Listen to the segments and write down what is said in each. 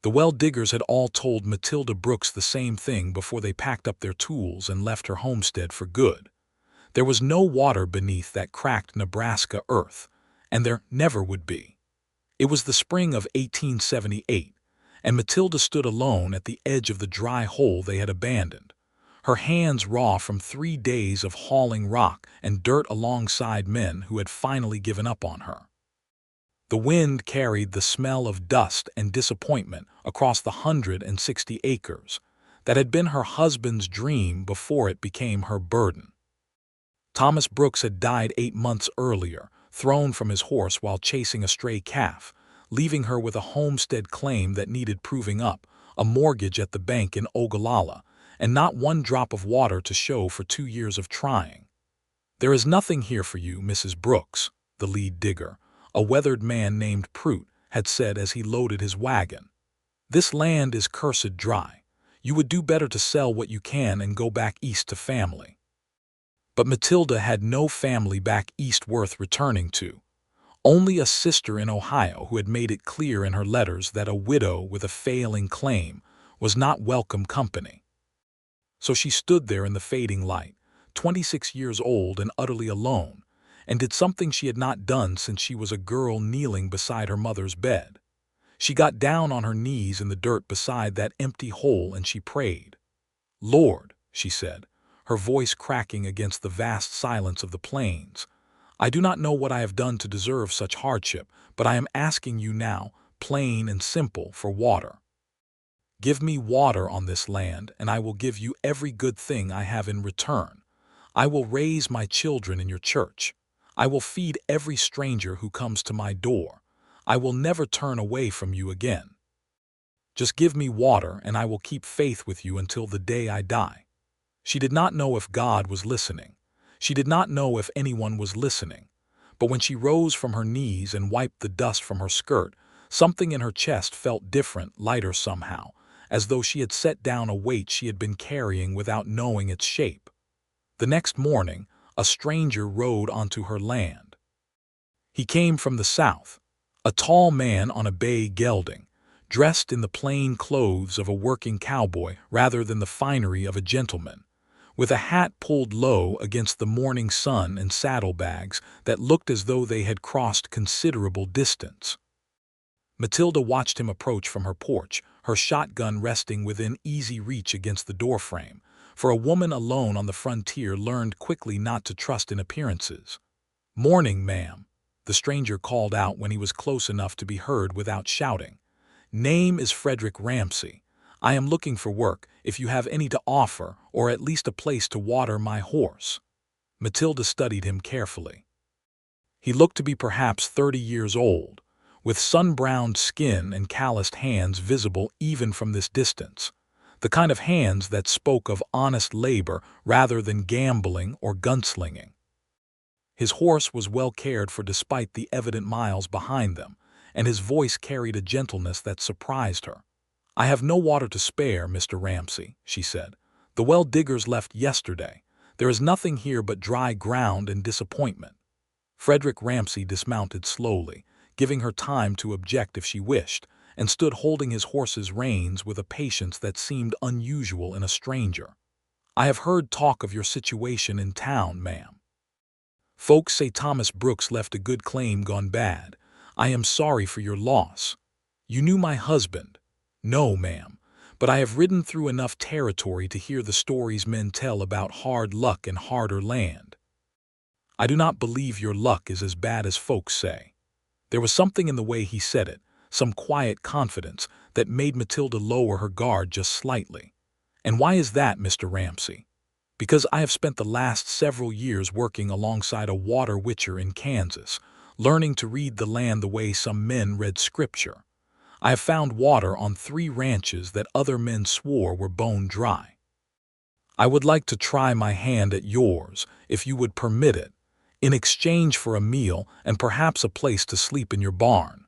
The well-diggers had all told Matilda Brooks the same thing before they packed up their tools and left her homestead for good. There was no water beneath that cracked Nebraska earth, and there never would be. It was the spring of 1878, and Matilda stood alone at the edge of the dry hole they had abandoned, her hands raw from 3 days of hauling rock and dirt alongside men who had finally given up on her. The wind carried the smell of dust and disappointment across the 160 acres that had been her husband's dream before it became her burden. Thomas Brooks had died 8 months earlier, thrown from his horse while chasing a stray calf, leaving her with a homestead claim that needed proving up, a mortgage at the bank in Ogallala, and not one drop of water to show for 2 years of trying. "There is nothing here for you, Mrs. Brooks," the lead digger, a weathered man named Prout, had said as he loaded his wagon. "This land is cursed dry. You would do better to sell what you can and go back east to family." But Matilda had no family back east worth returning to. Only a sister in Ohio who had made it clear in her letters that a widow with a failing claim was not welcome company. So she stood there in the fading light, 26 years old and utterly alone, and did something she had not done since she was a girl kneeling beside her mother's bed. She got down on her knees in the dirt beside that empty hole and she prayed. "Lord," she said, her voice cracking against the vast silence of the plains, "I do not know what I have done to deserve such hardship, but I am asking you now, plain and simple, for water. Give me water on this land, and I will give you every good thing I have in return. I will raise my children in your church. I will feed every stranger who comes to my door. I will never turn away from you again. Just give me water, and I will keep faith with you until the day I die." She did not know if God was listening. She did not know if anyone was listening. But when she rose from her knees and wiped the dust from her skirt, something in her chest felt different, lighter somehow, as though she had set down a weight she had been carrying without knowing its shape. The next morning, a stranger rode onto her land. He came from the south, a tall man on a bay gelding, dressed in the plain clothes of a working cowboy rather than the finery of a gentleman, with a hat pulled low against the morning sun and saddlebags that looked as though they had crossed considerable distance. Matilda watched him approach from her porch, her shotgun resting within easy reach against the doorframe, for a woman alone on the frontier learned quickly not to trust in appearances. "Morning, ma'am," the stranger called out when he was close enough to be heard without shouting. "Name is Frederick Ramsey. I am looking for work, if you have any to offer, or at least a place to water my horse." Matilda studied him carefully. He looked to be perhaps 30 years old, with sun-browned skin and calloused hands visible even from this distance, the kind of hands that spoke of honest labor rather than gambling or gunslinging. His horse was well cared for despite the evident miles behind them, and his voice carried a gentleness that surprised her. "I have no water to spare, Mr. Ramsey," she said. "The well-diggers left yesterday. There is nothing here but dry ground and disappointment." Frederick Ramsey dismounted slowly, giving her time to object if she wished, and stood holding his horse's reins with a patience that seemed unusual in a stranger. "I have heard talk of your situation in town, ma'am. Folks say Thomas Brooks left a good claim gone bad. I am sorry for your loss. You knew my husband." "No, ma'am, but I have ridden through enough territory to hear the stories men tell about hard luck and harder land." "I do not believe your luck is as bad as folks say." There was something in the way he said it, some quiet confidence, that made Matilda lower her guard just slightly. "And why is that, Mr. Ramsey?" "Because I have spent the last several years working alongside a water witcher in Kansas, learning to read the land the way some men read scripture. I have found water on 3 ranches that other men swore were bone dry. I would like to try my hand at yours, if you would permit it, in exchange for a meal and perhaps a place to sleep in your barn."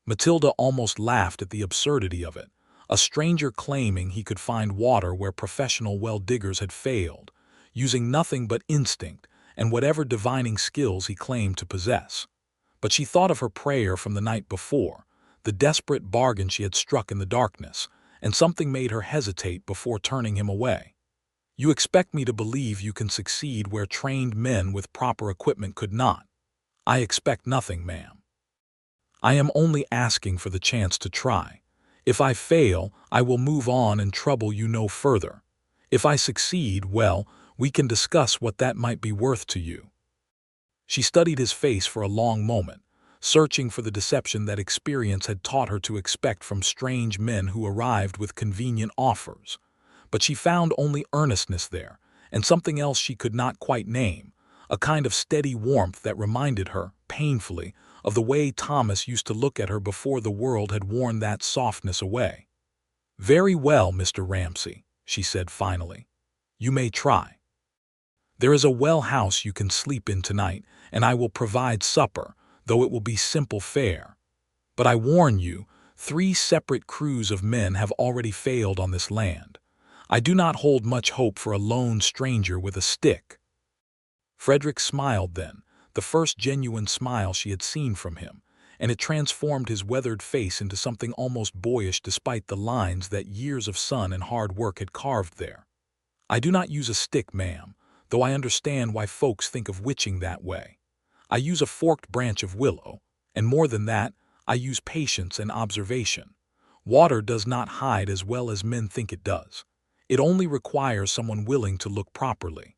Matilda almost laughed at the absurdity of it, a stranger claiming he could find water where professional well-diggers had failed, using nothing but instinct and whatever divining skills he claimed to possess. But she thought of her prayer from the night before, the desperate bargain she had struck in the darkness, and something made her hesitate before turning him away. "You expect me to believe you can succeed where trained men with proper equipment could not. I expect nothing, ma'am. I am only asking for the chance to try. If I fail, I will move on and trouble you no further. If I succeed, well, we can discuss what that might be worth to you." She studied his face for a long moment, searching for the deception that experience had taught her to expect from strange men who arrived with convenient offers. But she found only earnestness there, and something else she could not quite name, a kind of steady warmth that reminded her, painfully, of the way Thomas used to look at her before the world had worn that softness away. "Very well, Mr. Ramsey," she said finally. "You may try. There is a well house you can sleep in tonight, and I will provide supper, though it will be simple fare. But I warn you, 3 separate crews of men have already failed on this land. I do not hold much hope for a lone stranger with a stick." Frederick smiled then, the first genuine smile she had seen from him, and it transformed his weathered face into something almost boyish despite the lines that years of sun and hard work had carved there. "I do not use a stick, ma'am, though I understand why folks think of witching that way. I use a forked branch of willow, and more than that, I use patience and observation. Water does not hide as well as men think it does. It only requires someone willing to look properly."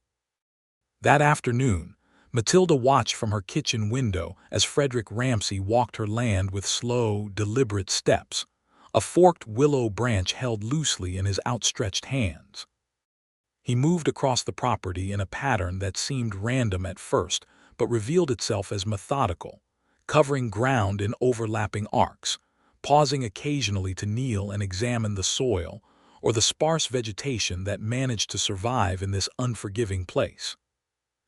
That afternoon, Matilda watched from her kitchen window as Frederick Ramsey walked her land with slow, deliberate steps, a forked willow branch held loosely in his outstretched hands. He moved across the property in a pattern that seemed random at first, but revealed itself as methodical, covering ground in overlapping arcs, pausing occasionally to kneel and examine the soil or the sparse vegetation that managed to survive in this unforgiving place.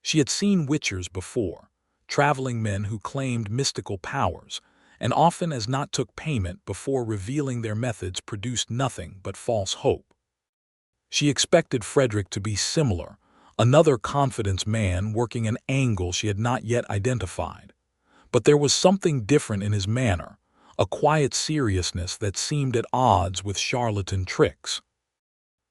She had seen witchers before, traveling men who claimed mystical powers, and often as not took payment before revealing their methods produced nothing but false hope. She expected Frederick to be similar, another confidence man working an angle she had not yet identified. But there was something different in his manner, a quiet seriousness that seemed at odds with charlatan tricks.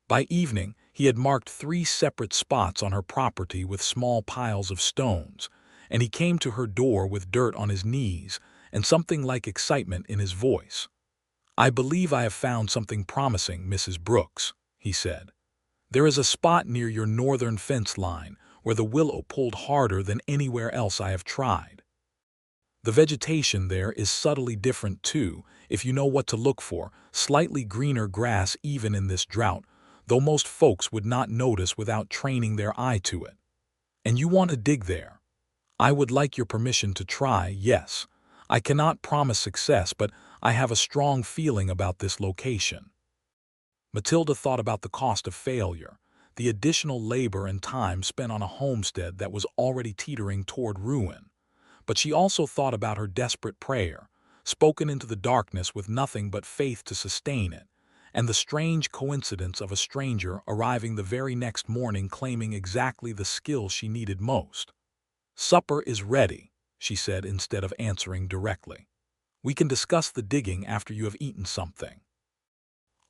By evening, he had marked 3 separate spots on her property with small piles of stones, and he came to her door with dirt on his knees and something like excitement in his voice. "I believe I have found something promising, Mrs. Brooks," he said. "There is a spot near your northern fence line where the willow pulled harder than anywhere else I have tried. The vegetation there is subtly different too, if you know what to look for, slightly greener grass even in this drought, though most folks would not notice without training their eye to it. And you want to dig there. I would like your permission to try, yes. I cannot promise success, but I have a strong feeling about this location." Matilda thought about the cost of failure, the additional labor and time spent on a homestead that was already teetering toward ruin. But she also thought about her desperate prayer, spoken into the darkness with nothing but faith to sustain it, and the strange coincidence of a stranger arriving the very next morning claiming exactly the skill she needed most. "Supper is ready," she said instead of answering directly. "We can discuss the digging after you have eaten something."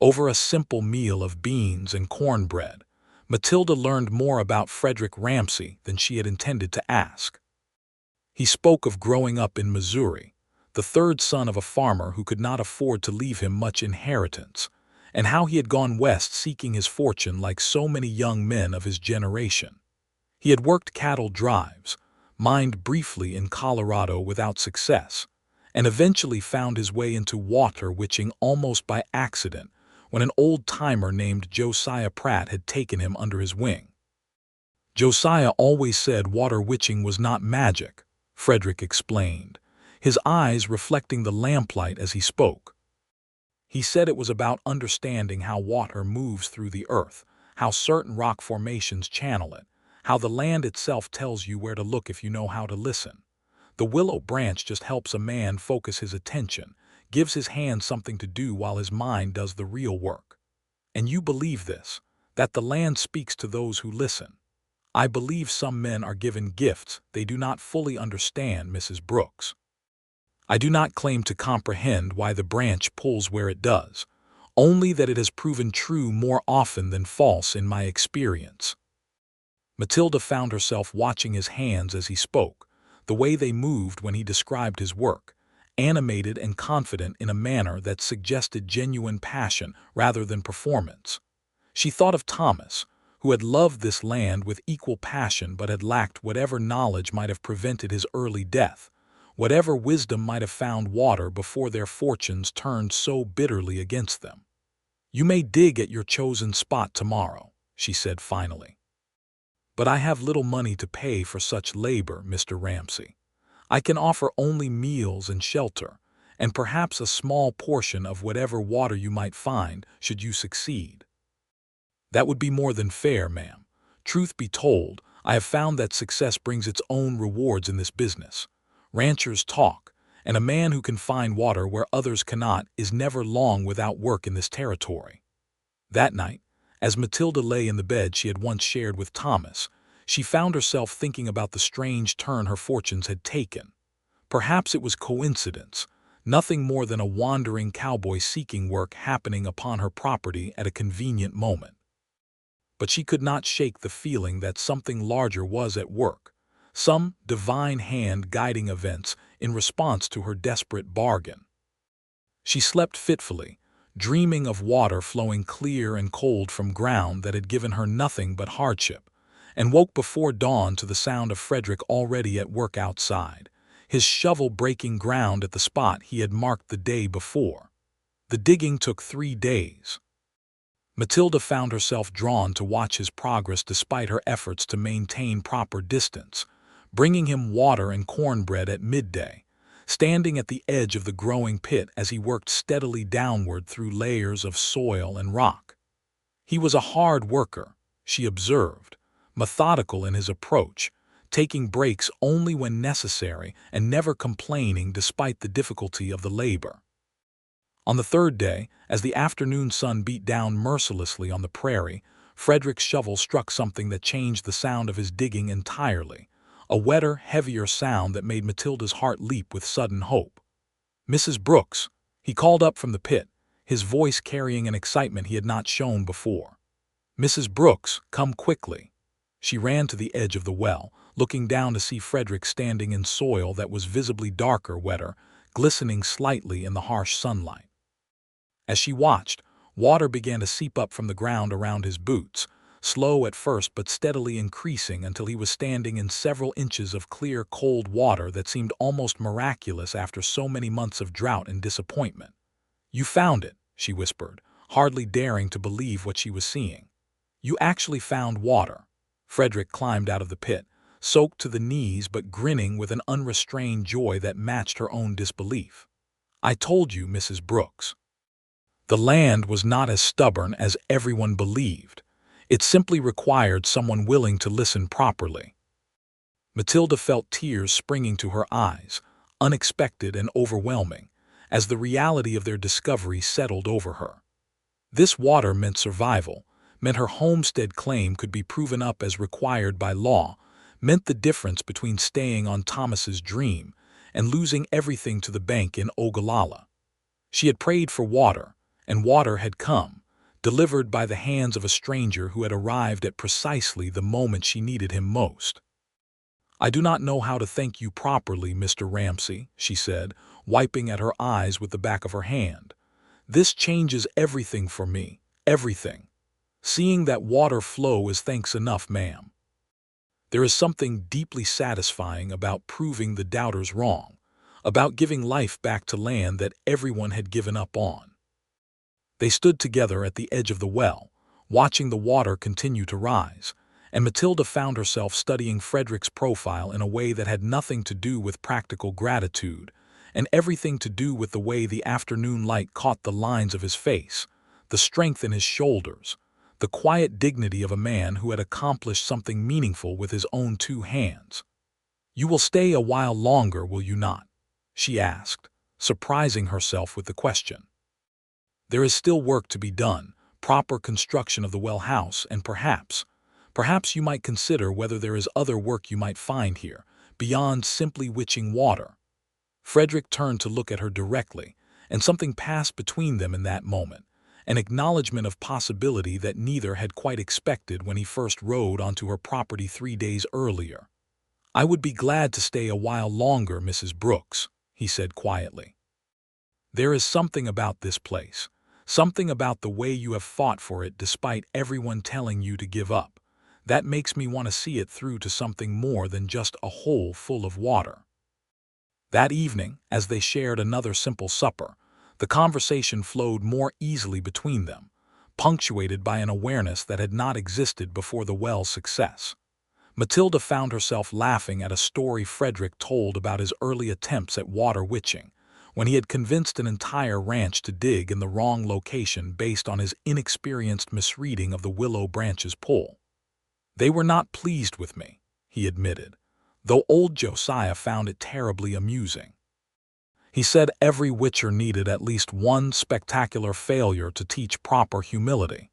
Over a simple meal of beans and cornbread, Matilda learned more about Frederick Ramsey than she had intended to ask. He spoke of growing up in Missouri, the 3rd son of a farmer who could not afford to leave him much inheritance, and how he had gone west seeking his fortune like so many young men of his generation. He had worked cattle drives, mined briefly in Colorado without success, and eventually found his way into water witching almost by accident when an old-timer named Josiah Pratt had taken him under his wing. "Josiah always said water witching was not magic," Frederick explained, his eyes reflecting the lamplight as he spoke. "He said it was about understanding how water moves through the earth, how certain rock formations channel it, how the land itself tells you where to look if you know how to listen. The willow branch just helps a man focus his attention, gives his hands something to do while his mind does the real work. And you believe this, that the land speaks to those who listen. I believe some men are given gifts they do not fully understand, Mrs. Brooks." I do not claim to comprehend why the branch pulls where it does, only that it has proven true more often than false in my experience." Matilda found herself watching his hands as he spoke, the way they moved when he described his work, animated and confident in a manner that suggested genuine passion rather than performance. She thought of Thomas, who had loved this land with equal passion but had lacked whatever knowledge might have prevented his early death, whatever wisdom might have found water before their fortunes turned so bitterly against them. "You may dig at your chosen spot tomorrow," she said finally. "But I have little money to pay for such labor, Mr. Ramsey. I can offer only meals and shelter, and perhaps a small portion of whatever water you might find should you succeed." "That would be more than fair, ma'am. Truth be told, I have found that success brings its own rewards in this business. Ranchers talk, and a man who can find water where others cannot is never long without work in this territory." That night, as Matilda lay in the bed she had once shared with Thomas, she found herself thinking about the strange turn her fortunes had taken. Perhaps it was coincidence, nothing more than a wandering cowboy seeking work happening upon her property at a convenient moment. But she could not shake the feeling that something larger was at work, some divine hand guiding events in response to her desperate bargain. She slept fitfully, dreaming of water flowing clear and cold from ground that had given her nothing but hardship, and woke before dawn to the sound of Frederick already at work outside, his shovel breaking ground at the spot he had marked the day before. The digging took 3 days. Matilda found herself drawn to watch his progress despite her efforts to maintain proper distance, bringing him water and cornbread at midday, standing at the edge of the growing pit as he worked steadily downward through layers of soil and rock. He was a hard worker, she observed, methodical in his approach, taking breaks only when necessary and never complaining despite the difficulty of the labor. On the 3rd day, as the afternoon sun beat down mercilessly on the prairie, Frederick's shovel struck something that changed the sound of his digging entirely, a wetter, heavier sound that made Matilda's heart leap with sudden hope. "Mrs. Brooks," he called up from the pit, his voice carrying an excitement he had not shown before. "Mrs. Brooks, come quickly." She ran to the edge of the well, looking down to see Frederick standing in soil that was visibly darker, wetter, glistening slightly in the harsh sunlight. As she watched, water began to seep up from the ground around his boots, slow at first but steadily increasing until he was standing in several inches of clear, cold water that seemed almost miraculous after so many months of drought and disappointment. "You found it," she whispered, hardly daring to believe what she was seeing. "You actually found water." Frederick climbed out of the pit, soaked to the knees but grinning with an unrestrained joy that matched her own disbelief. "I told you, Mrs. Brooks. The land was not as stubborn as everyone believed. It simply required someone willing to listen properly." Matilda felt tears springing to her eyes, unexpected and overwhelming, as the reality of their discovery settled over her. This water meant survival, meant her homestead claim could be proven up as required by law, meant the difference between staying on Thomas's dream and losing everything to the bank in Ogallala. She had prayed for water, and water had come, delivered by the hands of a stranger who had arrived at precisely the moment she needed him most. "I do not know how to thank you properly, Mr. Ramsey," she said, wiping at her eyes with the back of her hand. "This changes everything for me, everything. Seeing that water flow is thanks enough, ma'am. There is something deeply satisfying about proving the doubters wrong, about giving life back to land that everyone had given up on." They stood together at the edge of the well, watching the water continue to rise, and Matilda found herself studying Frederick's profile in a way that had nothing to do with practical gratitude, and everything to do with the way the afternoon light caught the lines of his face, the strength in his shoulders, the quiet dignity of a man who had accomplished something meaningful with his own 2 hands. "You will stay a while longer, will you not?" she asked, surprising herself with the question. "There is still work to be done, proper construction of the well house, and perhaps you might consider whether there is other work you might find here, beyond simply witching water." Frederick turned to look at her directly, and something passed between them in that moment, an acknowledgement of possibility that neither had quite expected when he first rode onto her property 3 days earlier. "I would be glad to stay a while longer, Mrs. Brooks," he said quietly. "There is something about this place, something about the way you have fought for it despite everyone telling you to give up, that makes me want to see it through to something more than just a hole full of water." That evening, as they shared another simple supper, the conversation flowed more easily between them, punctuated by an awareness that had not existed before the well's success. Matilda found herself laughing at a story Frederick told about his early attempts at water witching, when he had convinced an entire ranch to dig in the wrong location based on his inexperienced misreading of the willow branch's pull. "They were not pleased with me," he admitted, though old Josiah found it terribly amusing. He said every witcher needed at least one spectacular failure to teach proper humility.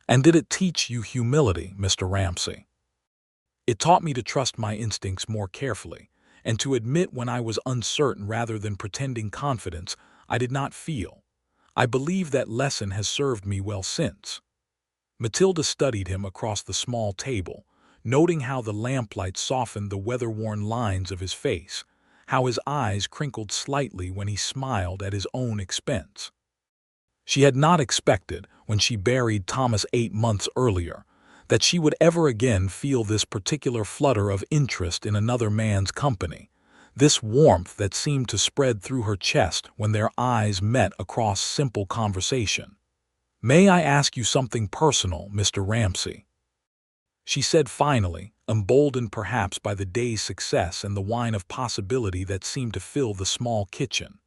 "And did it teach you humility, Mr. Ramsey?" "It taught me to trust my instincts more carefully, and to admit when I was uncertain rather than pretending confidence I did not feel. I believe that lesson has served me well since." Matilda studied him across the small table, noting how the lamplight softened the weather-worn lines of his face, how his eyes crinkled slightly when he smiled at his own expense. She had not expected, when she buried Thomas 8 months earlier, that she would ever again feel this particular flutter of interest in another man's company, this warmth that seemed to spread through her chest when their eyes met across simple conversation. "May I ask you something personal, Mr. Ramsey?" she said finally, emboldened perhaps by the day's success and the wine of possibility that seemed to fill the small kitchen.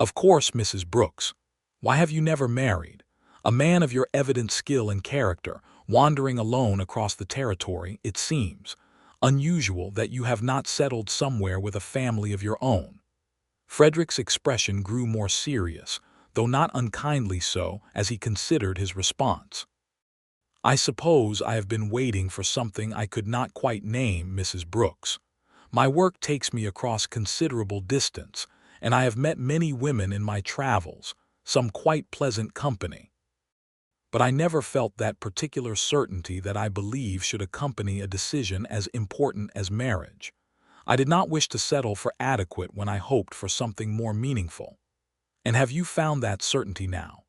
"Of course, Mrs. Brooks. Why have you never married? A man of your evident skill and character, wandering alone across the territory, it seems unusual that you have not settled somewhere with a family of your own." Frederick's expression grew more serious, though not unkindly so, as he considered his response. "I suppose I have been waiting for something I could not quite name, Mrs. Brooks. My work takes me across considerable distance, and I have met many women in my travels, some quite pleasant company. But I never felt that particular certainty that I believe should accompany a decision as important as marriage. I did not wish to settle for adequate when I hoped for something more meaningful." "And have you found that certainty now?"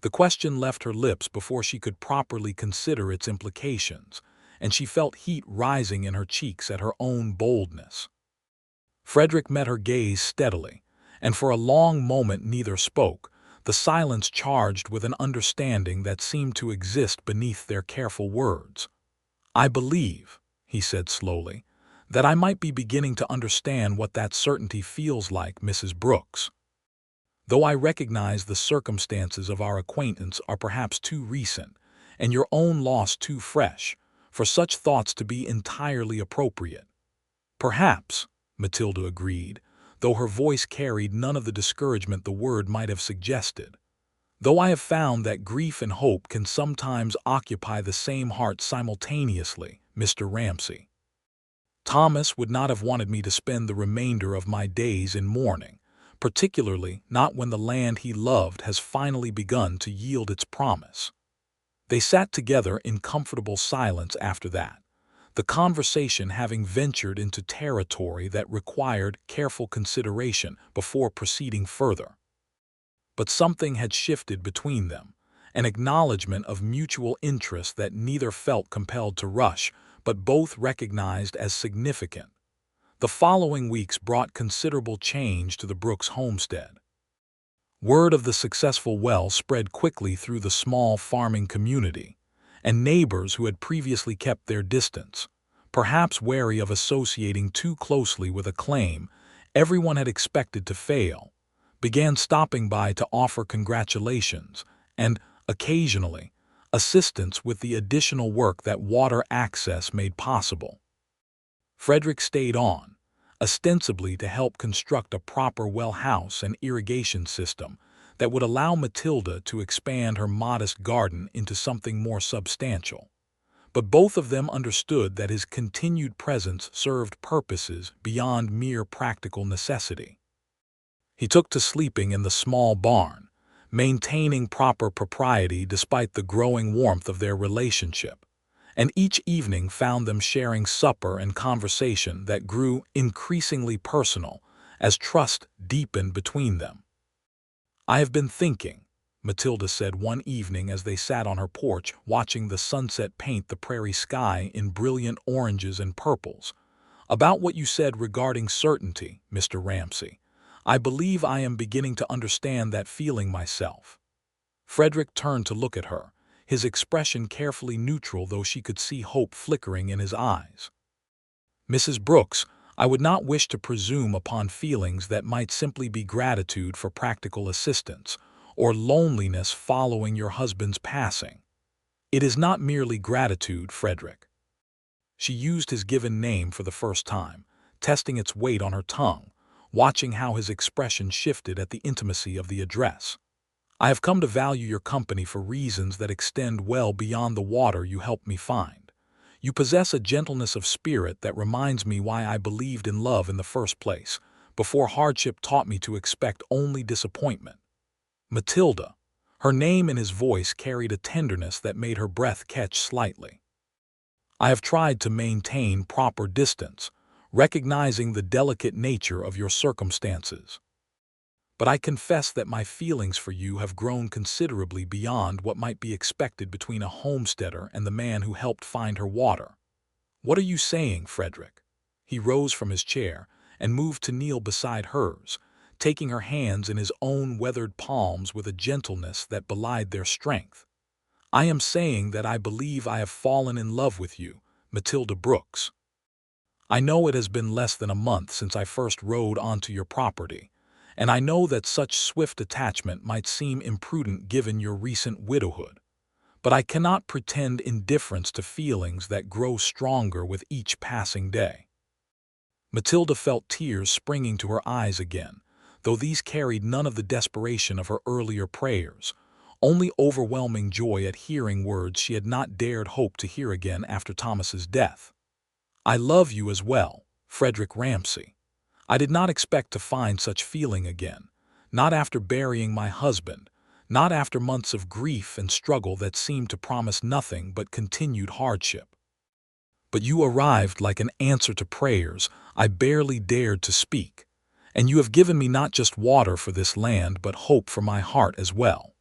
The question left her lips before she could properly consider its implications, and she felt heat rising in her cheeks at her own boldness. Frederick met her gaze steadily, and for a long moment neither spoke, the silence charged with an understanding that seemed to exist beneath their careful words. "I believe," he said slowly, "that I might be beginning to understand what that certainty feels like, Mrs. Brooks. Though I recognize the circumstances of our acquaintance are perhaps too recent, and your own loss too fresh, for such thoughts to be entirely appropriate." "Perhaps," Matilda agreed, though her voice carried none of the discouragement the word might have suggested. "Though I have found that grief and hope can sometimes occupy the same heart simultaneously, Mr. Ramsey. Thomas would not have wanted me to spend the remainder of my days in mourning, particularly not when the land he loved has finally begun to yield its promise." They sat together in comfortable silence after that, the conversation having ventured into territory that required careful consideration before proceeding further. But something had shifted between them, an acknowledgement of mutual interest that neither felt compelled to rush, but both recognized as significant. The following weeks brought considerable change to the Brooks homestead. Word of the successful well spread quickly through the small farming community, and neighbors who had previously kept their distance, perhaps wary of associating too closely with a claim everyone had expected to fail, began stopping by to offer congratulations and, occasionally, assistance with the additional work that water access made possible. Frederick stayed on, ostensibly to help construct a proper well house and irrigation system that would allow Matilda to expand her modest garden into something more substantial. But both of them understood that his continued presence served purposes beyond mere practical necessity. He took to sleeping in the small barn, maintaining proper propriety despite the growing warmth of their relationship, and each evening found them sharing supper and conversation that grew increasingly personal as trust deepened between them. "I have been thinking," Matilda said one evening as they sat on her porch watching the sunset paint the prairie sky in brilliant oranges and purples, "about what you said regarding certainty, Mr. Ramsey. I believe I am beginning to understand that feeling myself." Frederick turned to look at her, his expression carefully neutral though she could see hope flickering in his eyes. "Mrs. Brooks, I would not wish to presume upon feelings that might simply be gratitude for practical assistance, or loneliness following your husband's passing. It is not merely gratitude, Frederick." She used his given name for the first time, testing its weight on her tongue, watching how his expression shifted at the intimacy of the address. "I have come to value your company for reasons that extend well beyond the water you helped me find. You possess a gentleness of spirit that reminds me why I believed in love in the first place, before hardship taught me to expect only disappointment." Matilda. Her name and his voice carried a tenderness that made her breath catch slightly. "I have tried to maintain proper distance, recognizing the delicate nature of your circumstances. But I confess that my feelings for you have grown considerably beyond what might be expected between a homesteader and the man who helped find her water." "What are you saying, Frederick?" He rose from his chair and moved to kneel beside hers, taking her hands in his own weathered palms with a gentleness that belied their strength. "I am saying that I believe I have fallen in love with you, Matilda Brooks. I know it has been less than a month since I first rode onto your property, and I know that such swift attachment might seem imprudent given your recent widowhood. But I cannot pretend indifference to feelings that grow stronger with each passing day." Matilda felt tears springing to her eyes again, though these carried none of the desperation of her earlier prayers, only overwhelming joy at hearing words she had not dared hope to hear again after Thomas's death. "I love you as well, Frederick Ramsey. I did not expect to find such feeling again, not after burying my husband, not after months of grief and struggle that seemed to promise nothing but continued hardship. But you arrived like an answer to prayers I barely dared to speak, and you have given me not just water for this land but hope for my heart as well."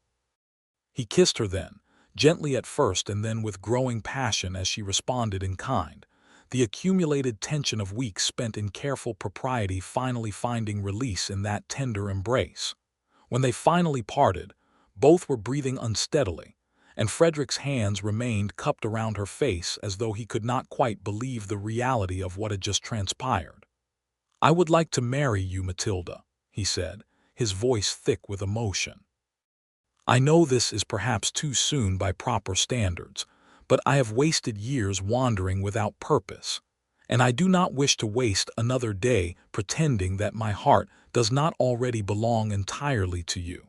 He kissed her then, gently at first and then with growing passion as she responded in kind, the accumulated tension of weeks spent in careful propriety finally finding release in that tender embrace. When they finally parted, both were breathing unsteadily, and Frederick's hands remained cupped around her face as though he could not quite believe the reality of what had just transpired. "I would like to marry you, Matilda," he said, his voice thick with emotion. "I know this is perhaps too soon by proper standards, but I have wasted years wandering without purpose, and I do not wish to waste another day pretending that my heart does not already belong entirely to you."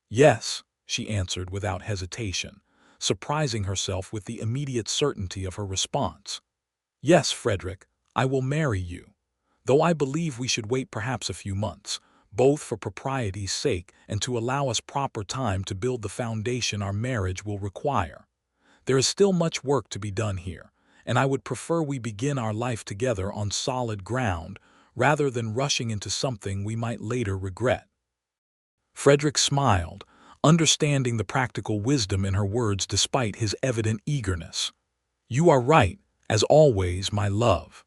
"Yes," she answered without hesitation, surprising herself with the immediate certainty of her response. "Yes, Frederick, I will marry you, though I believe we should wait perhaps a few months, both for propriety's sake and to allow us proper time to build the foundation our marriage will require. There is still much work to be done here, and I would prefer we begin our life together on solid ground rather than rushing into something we might later regret." Frederick smiled, understanding the practical wisdom in her words despite his evident eagerness. "You are right, as always, my love.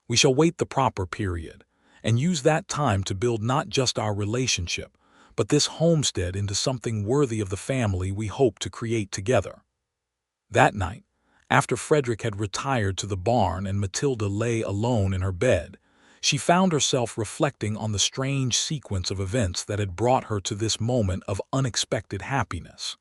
We shall wait the proper period, and use that time to build not just our relationship, but this homestead into something worthy of the family we hope to create together." That night, after Frederick had retired to the barn and Matilda lay alone in her bed, she found herself reflecting on the strange sequence of events that had brought her to this moment of unexpected happiness.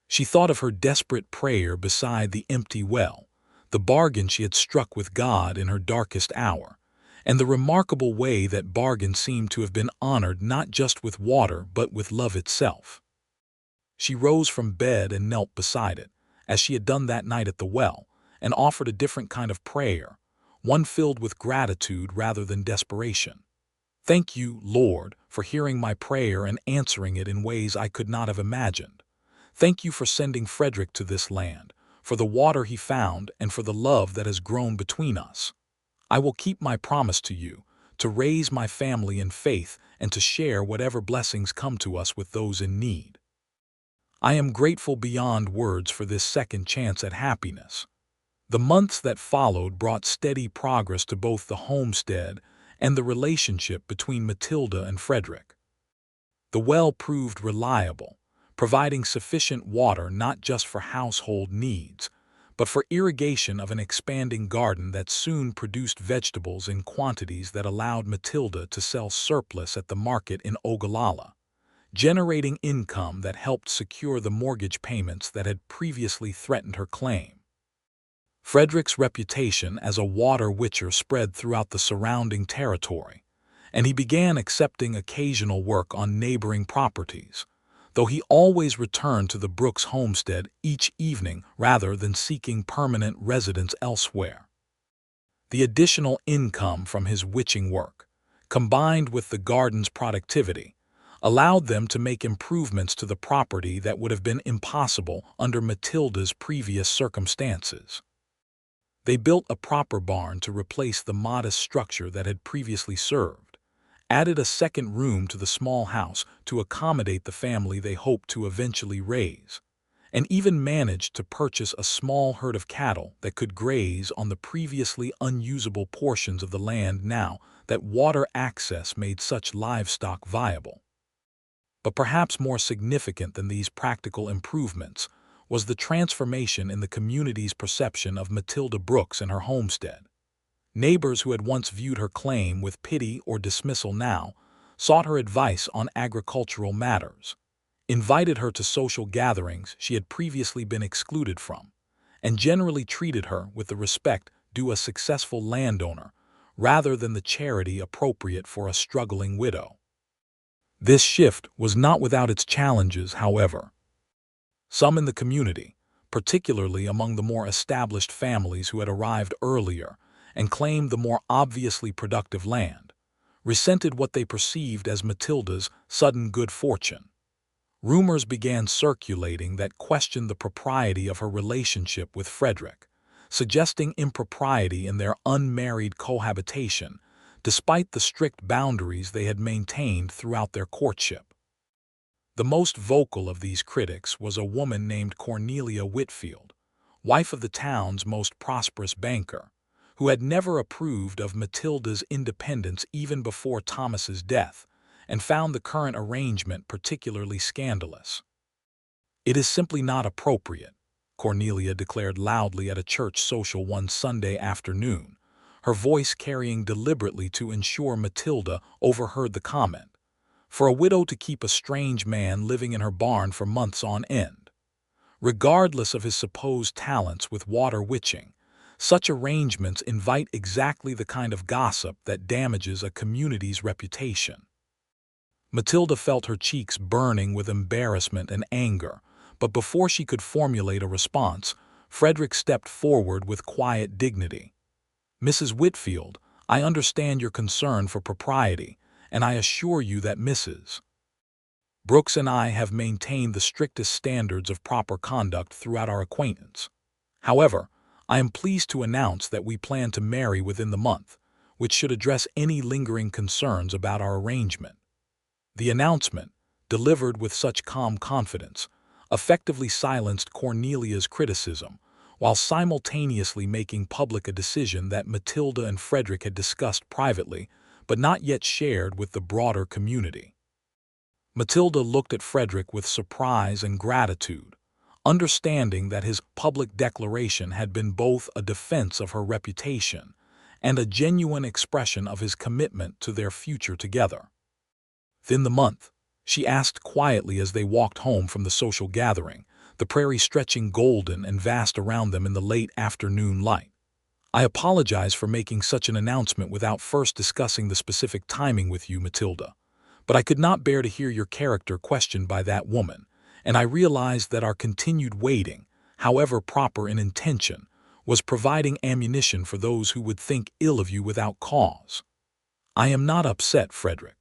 She thought of her desperate prayer beside the empty well, the bargain she had struck with God in her darkest hour, and the remarkable way that bargain seemed to have been honored not just with water but with love itself. She rose from bed and knelt beside it, as she had done that night at the well, and offered a different kind of prayer, one filled with gratitude rather than desperation. Thank you, Lord, for hearing my prayer and answering it in ways I could not have imagined. Thank you for sending Frederick to this land, for the water he found and for the love that has grown between us. I will keep my promise to you, to raise my family in faith and to share whatever blessings come to us with those in need. I am grateful beyond words for this second chance at happiness. The months that followed brought steady progress to both the homestead and the relationship between Matilda and Frederick. The well proved reliable, providing sufficient water not just for household needs, but for irrigation of an expanding garden that soon produced vegetables in quantities that allowed Matilda to sell surplus at the market in Ogallala, generating income that helped secure the mortgage payments that had previously threatened her claim. Frederick's reputation as a water witcher spread throughout the surrounding territory, and he began accepting occasional work on neighboring properties, though he always returned to the Brooks homestead each evening rather than seeking permanent residence elsewhere. The additional income from his witching work, combined with the garden's productivity, allowed them to make improvements to the property that would have been impossible under Matilda's previous circumstances. They built a proper barn to replace the modest structure that had previously served, added a second room to the small house to accommodate the family they hoped to eventually raise, and even managed to purchase a small herd of cattle that could graze on the previously unusable portions of the land now that water access made such livestock viable. But perhaps more significant than these practical improvements was the transformation in the community's perception of Matilda Brooks and her homestead. Neighbors who had once viewed her claim with pity or dismissal now sought her advice on agricultural matters, invited her to social gatherings she had previously been excluded from, and generally treated her with the respect due a successful landowner rather than the charity appropriate for a struggling widow. This shift was not without its challenges, however. Some in the community, particularly among the more established families who had arrived earlier and claimed the more obviously productive land, resented what they perceived as Matilda's sudden good fortune. Rumors began circulating that questioned the propriety of her relationship with Frederick, suggesting impropriety in their unmarried cohabitation, despite the strict boundaries they had maintained throughout their courtship. The most vocal of these critics was a woman named Cornelia Whitfield, wife of the town's most prosperous banker, who had never approved of Matilda's independence even before Thomas's death, and found the current arrangement particularly scandalous. "It is simply not appropriate," Cornelia declared loudly at a church social one Sunday afternoon, her voice carrying deliberately to ensure Matilda overheard the comment, "for a widow to keep a strange man living in her barn for months on end. Regardless of his supposed talents with water witching, such arrangements invite exactly the kind of gossip that damages a community's reputation." Matilda felt her cheeks burning with embarrassment and anger, but before she could formulate a response, Frederick stepped forward with quiet dignity. "Mrs. Whitfield, I understand your concern for propriety, and I assure you that Mrs. Brooks and I have maintained the strictest standards of proper conduct throughout our acquaintance. However, I am pleased to announce that we plan to marry within the month, which should address any lingering concerns about our arrangement." The announcement, delivered with such calm confidence, effectively silenced Cornelia's criticism, while simultaneously making public a decision that Matilda and Frederick had discussed privately but not yet shared with the broader community. Matilda looked at Frederick with surprise and gratitude, understanding that his public declaration had been both a defense of her reputation and a genuine expression of his commitment to their future together. "Within the month?" she asked quietly as they walked home from the social gathering, the prairie stretching golden and vast around them in the late afternoon light. "I apologize for making such an announcement without first discussing the specific timing with you, Matilda, but I could not bear to hear your character questioned by that woman, and I realized that our continued waiting, however proper in intention, was providing ammunition for those who would think ill of you without cause. I am not upset, Frederick.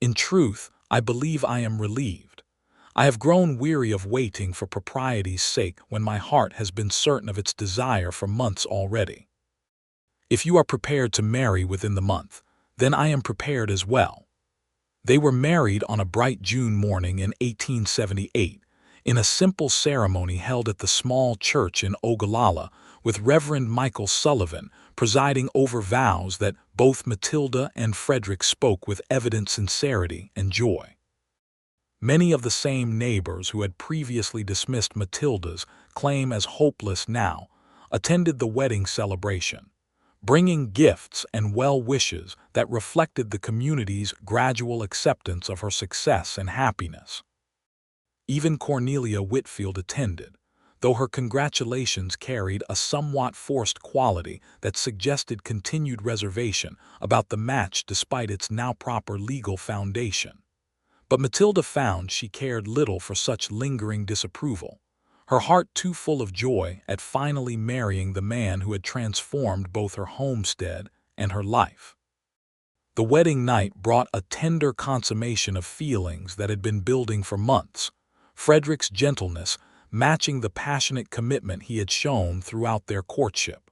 In truth, I believe I am relieved. I have grown weary of waiting for propriety's sake when my heart has been certain of its desire for months already. If you are prepared to marry within the month, then I am prepared as well. They were married on a bright June morning in 1878, in a simple ceremony held at the small church in Ogallala, with Reverend Michael Sullivan presiding over vows that both Matilda and Frederick spoke with evident sincerity and joy. Many of the same neighbors who had previously dismissed Matilda's claim as hopeless now attended the wedding celebration, bringing gifts and well wishes that reflected the community's gradual acceptance of her success and happiness. Even Cornelia Whitfield attended, though her congratulations carried a somewhat forced quality that suggested continued reservation about the match despite its now proper legal foundation. But Matilda found she cared little for such lingering disapproval, her heart too full of joy at finally marrying the man who had transformed both her homestead and her life. The wedding night brought a tender consummation of feelings that had been building for months, Frederick's gentleness matching the passionate commitment he had shown throughout their courtship.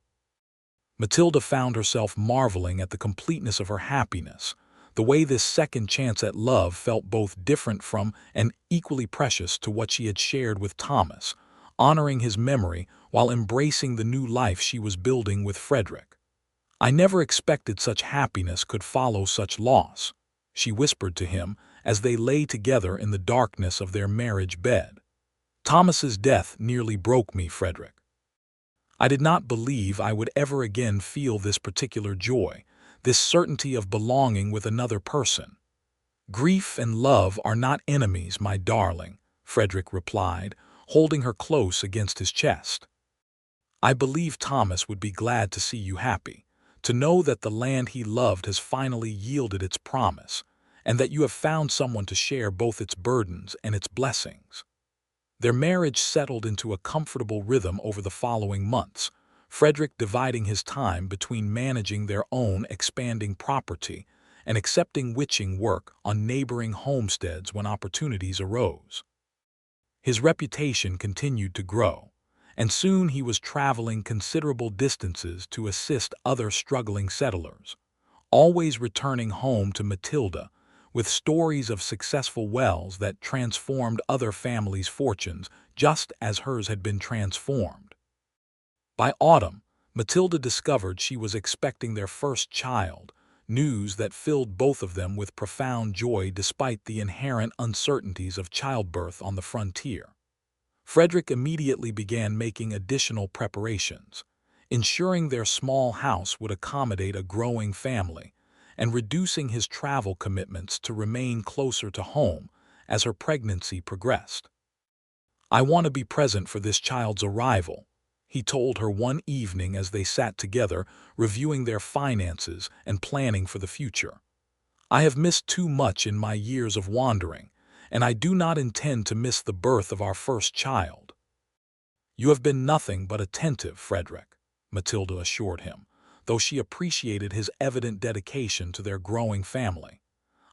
Matilda found herself marveling at the completeness of her happiness, the way this second chance at love felt both different from and equally precious to what she had shared with Thomas, honoring his memory while embracing the new life she was building with Frederick. "I never expected such happiness could follow such loss," she whispered to him as they lay together in the darkness of their marriage bed. "Thomas's death nearly broke me, Frederick. I did not believe I would ever again feel this particular joy, this certainty of belonging with another person." "Grief and love are not enemies, my darling," Frederick replied, holding her close against his chest. "I believe Thomas would be glad to see you happy, to know that the land he loved has finally yielded its promise, and that you have found someone to share both its burdens and its blessings." Their marriage settled into a comfortable rhythm over the following months, Frederick dividing his time between managing their own expanding property and accepting witching work on neighboring homesteads when opportunities arose. His reputation continued to grow, and soon he was traveling considerable distances to assist other struggling settlers, always returning home to Matilda with stories of successful wells that transformed other families' fortunes just as hers had been transformed. By autumn, Matilda discovered she was expecting their first child, news that filled both of them with profound joy despite the inherent uncertainties of childbirth on the frontier. Frederick immediately began making additional preparations, ensuring their small house would accommodate a growing family, and reducing his travel commitments to remain closer to home as her pregnancy progressed. "I want to be present for this child's arrival," he told her one evening as they sat together reviewing their finances and planning for the future. "I have missed too much in my years of wandering, and I do not intend to miss the birth of our first child." "You have been nothing but attentive, Frederick," Matilda assured him, though she appreciated his evident dedication to their growing family.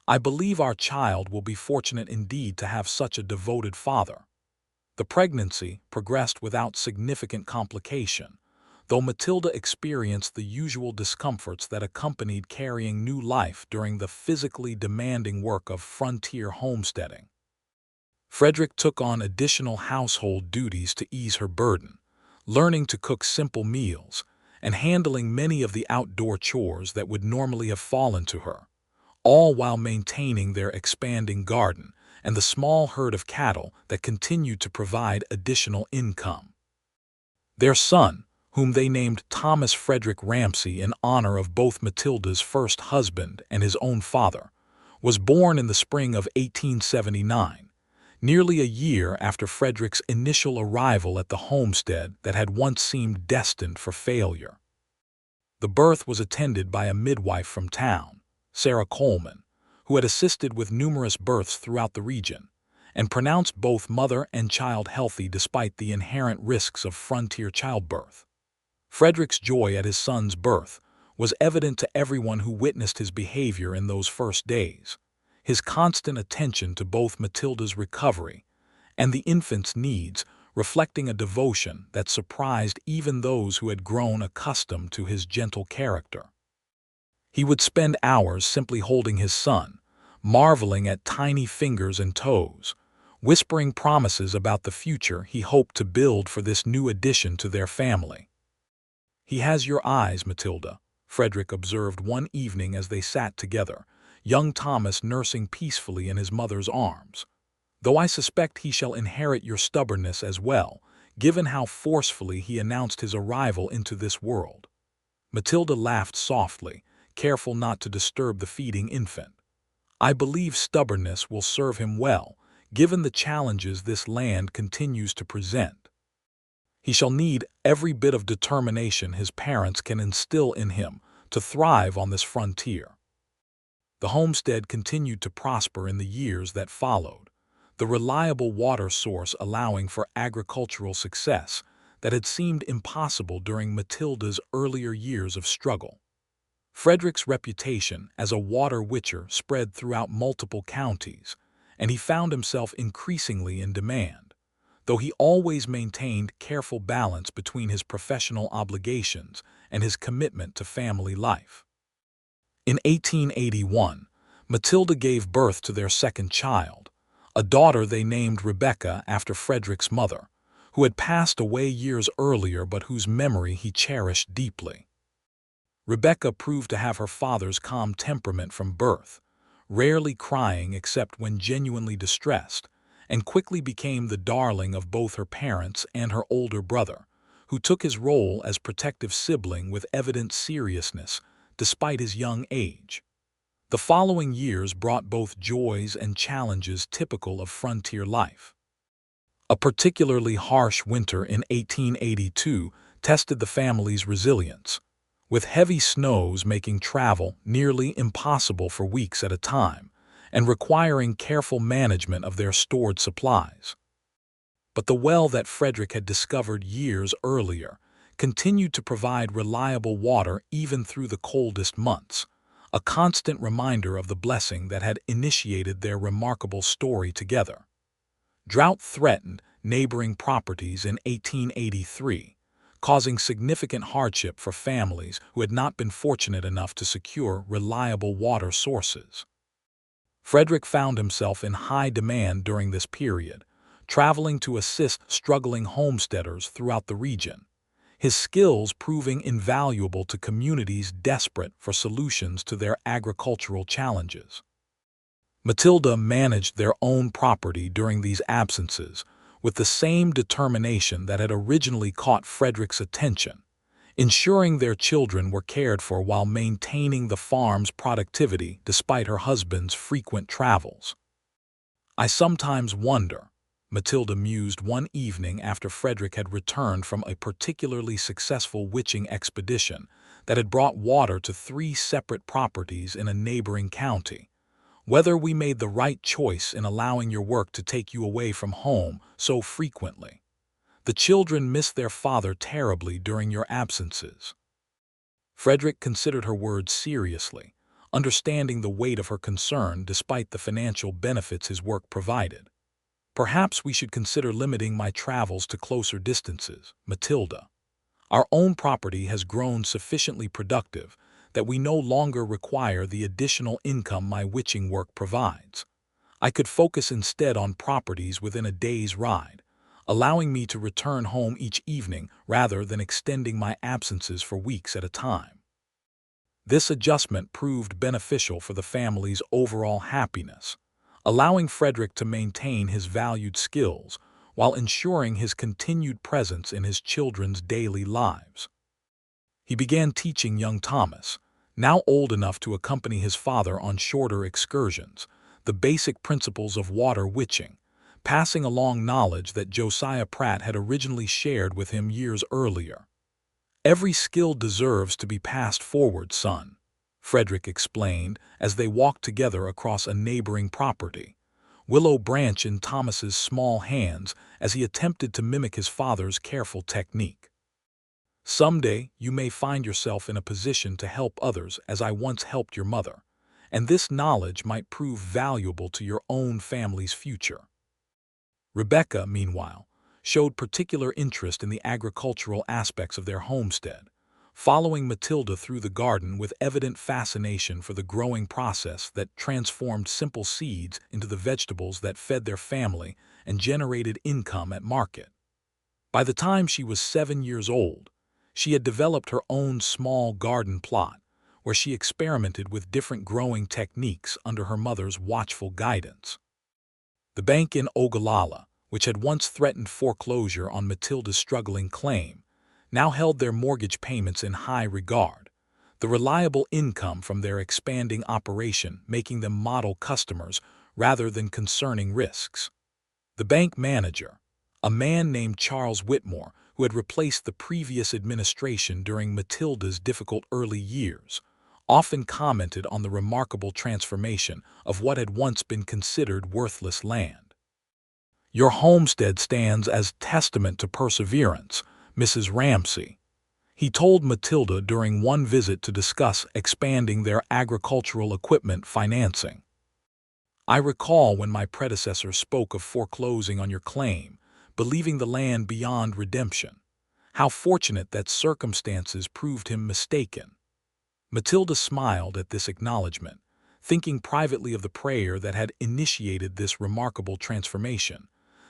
"I believe our child will be fortunate indeed to have such a devoted father." The pregnancy progressed without significant complication, though Matilda experienced the usual discomforts that accompanied carrying new life during the physically demanding work of frontier homesteading. Frederick took on additional household duties to ease her burden, learning to cook simple meals and handling many of the outdoor chores that would normally have fallen to her, all while maintaining their expanding garden and the small herd of cattle that continued to provide additional income. Their son, whom they named Thomas Frederick Ramsey in honor of both Matilda's first husband and his own father, was born in the spring of 1879, nearly a year after Frederick's initial arrival at the homestead that had once seemed destined for failure. The birth was attended by a midwife from town, Sarah Coleman, who had assisted with numerous births throughout the region, and pronounced both mother and child healthy despite the inherent risks of frontier childbirth. Frederick's joy at his son's birth was evident to everyone who witnessed his behavior in those first days. His constant attention to both Matilda's recovery and the infant's needs, reflecting a devotion that surprised even those who had grown accustomed to his gentle character. He would spend hours simply holding his son, marveling at tiny fingers and toes, whispering promises about the future he hoped to build for this new addition to their family. "He has your eyes, Matilda," Frederick observed one evening as they sat together, young Thomas nursing peacefully in his mother's arms. "Though I suspect he shall inherit your stubbornness as well, given how forcefully he announced his arrival into this world." Matilda laughed softly, careful not to disturb the feeding infant. "I believe stubbornness will serve him well, given the challenges this land continues to present. He shall need every bit of determination his parents can instill in him to thrive on this frontier." The homestead continued to prosper in the years that followed, the reliable water source allowing for agricultural success that had seemed impossible during Matilda's earlier years of struggle. Frederick's reputation as a water witcher spread throughout multiple counties, and he found himself increasingly in demand, though he always maintained careful balance between his professional obligations and his commitment to family life. In 1881, Matilda gave birth to their second child, a daughter they named Rebecca after Frederick's mother, who had passed away years earlier but whose memory he cherished deeply. Rebecca proved to have her father's calm temperament from birth, rarely crying except when genuinely distressed, and quickly became the darling of both her parents and her older brother, who took his role as protective sibling with evident seriousness despite his young age. The following years brought both joys and challenges typical of frontier life. A particularly harsh winter in 1882 tested the family's resilience, with heavy snows making travel nearly impossible for weeks at a time and requiring careful management of their stored supplies. But the well that Frederick had discovered years earlier continued to provide reliable water even through the coldest months, a constant reminder of the blessing that had initiated their remarkable story together. Drought threatened neighboring properties in 1883, causing significant hardship for families who had not been fortunate enough to secure reliable water sources. Frederick found himself in high demand during this period, traveling to assist struggling homesteaders throughout the region, his skills proving invaluable to communities desperate for solutions to their agricultural challenges. Matilda managed their own property during these absences with the same determination that had originally caught Frederick's attention, ensuring their children were cared for while maintaining the farm's productivity despite her husband's frequent travels. "I sometimes wonder," Matilda mused one evening after Frederick had returned from a particularly successful witching expedition that had brought water to 3 separate properties in a neighboring county, "whether we made the right choice in allowing your work to take you away from home so frequently. The children miss their father terribly during your absences." Frederick considered her words seriously, understanding the weight of her concern despite the financial benefits his work provided. "Perhaps we should consider limiting my travels to closer distances, Matilda. Our own property has grown sufficiently productive that we no longer require the additional income my witching work provides. I could focus instead on properties within a day's ride, allowing me to return home each evening rather than extending my absences for weeks at a time." This adjustment proved beneficial for the family's overall happiness, allowing Frederick to maintain his valued skills while ensuring his continued presence in his children's daily lives. He began teaching young Thomas, now old enough to accompany his father on shorter excursions, the basic principles of water witching, passing along knowledge that Josiah Pratt had originally shared with him years earlier. "Every skill deserves to be passed forward, son," Frederick explained as they walked together across a neighboring property, willow branch in Thomas's small hands as he attempted to mimic his father's careful technique. Someday, you may find yourself in a position to help others as I once helped your mother, and this knowledge might prove valuable to your own family's future. Rebecca, meanwhile, showed particular interest in the agricultural aspects of their homestead, following Matilda through the garden with evident fascination for the growing process that transformed simple seeds into the vegetables that fed their family and generated income at market. By the time she was 7 years old, she had developed her own small garden plot, where she experimented with different growing techniques under her mother's watchful guidance. The bank in Ogallala, which had once threatened foreclosure on Matilda's struggling claim, now held their mortgage payments in high regard, the reliable income from their expanding operation making them model customers rather than concerning risks. The bank manager, a man named Charles Whitmore, who had replaced the previous administration during Matilda's difficult early years, often commented on the remarkable transformation of what had once been considered worthless land. "Your homestead stands as testament to perseverance, Mrs. Ramsey," he told Matilda during one visit to discuss expanding their agricultural equipment financing. "I recall when my predecessor spoke of foreclosing on your claim, believing the land beyond redemption. How fortunate that circumstances proved him mistaken." Matilda smiled at this acknowledgement, thinking privately of the prayer that had initiated this remarkable transformation,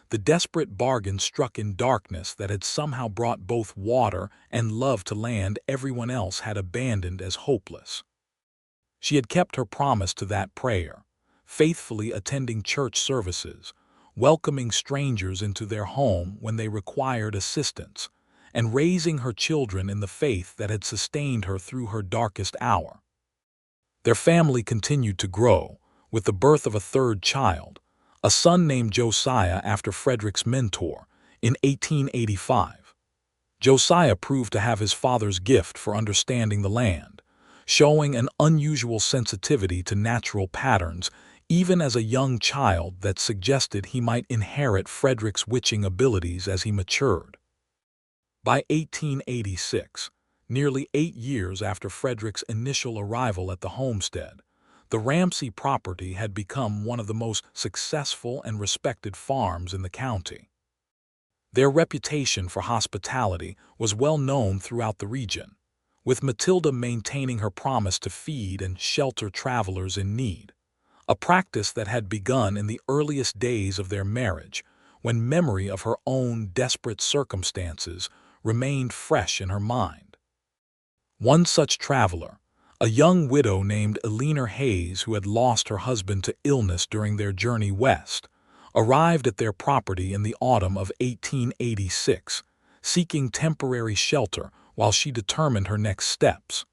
the desperate bargain struck in darkness that had somehow brought both water and love to land everyone else had abandoned as hopeless. She had kept her promise to that prayer, faithfully attending church services, welcoming strangers into their home when they required assistance, and raising her children in the faith that had sustained her through her darkest hour. Their family continued to grow, with the birth of a third child, a son named Josiah after Frederick's mentor, in 1885. Josiah proved to have his father's gift for understanding the land, showing an unusual sensitivity to natural patterns even as a young child that suggested he might inherit Frederick's witching abilities as he matured. By 1886, nearly 8 years after Frederick's initial arrival at the homestead, the Ramsey property had become one of the most successful and respected farms in the county. Their reputation for hospitality was well known throughout the region, with Matilda maintaining her promise to feed and shelter travelers in need, a practice that had begun in the earliest days of their marriage, when memory of her own desperate circumstances remained fresh in her mind. One such traveler, a young widow named Eleanor Hayes, who had lost her husband to illness during their journey west, arrived at their property in the autumn of 1886, seeking temporary shelter while she determined her next steps.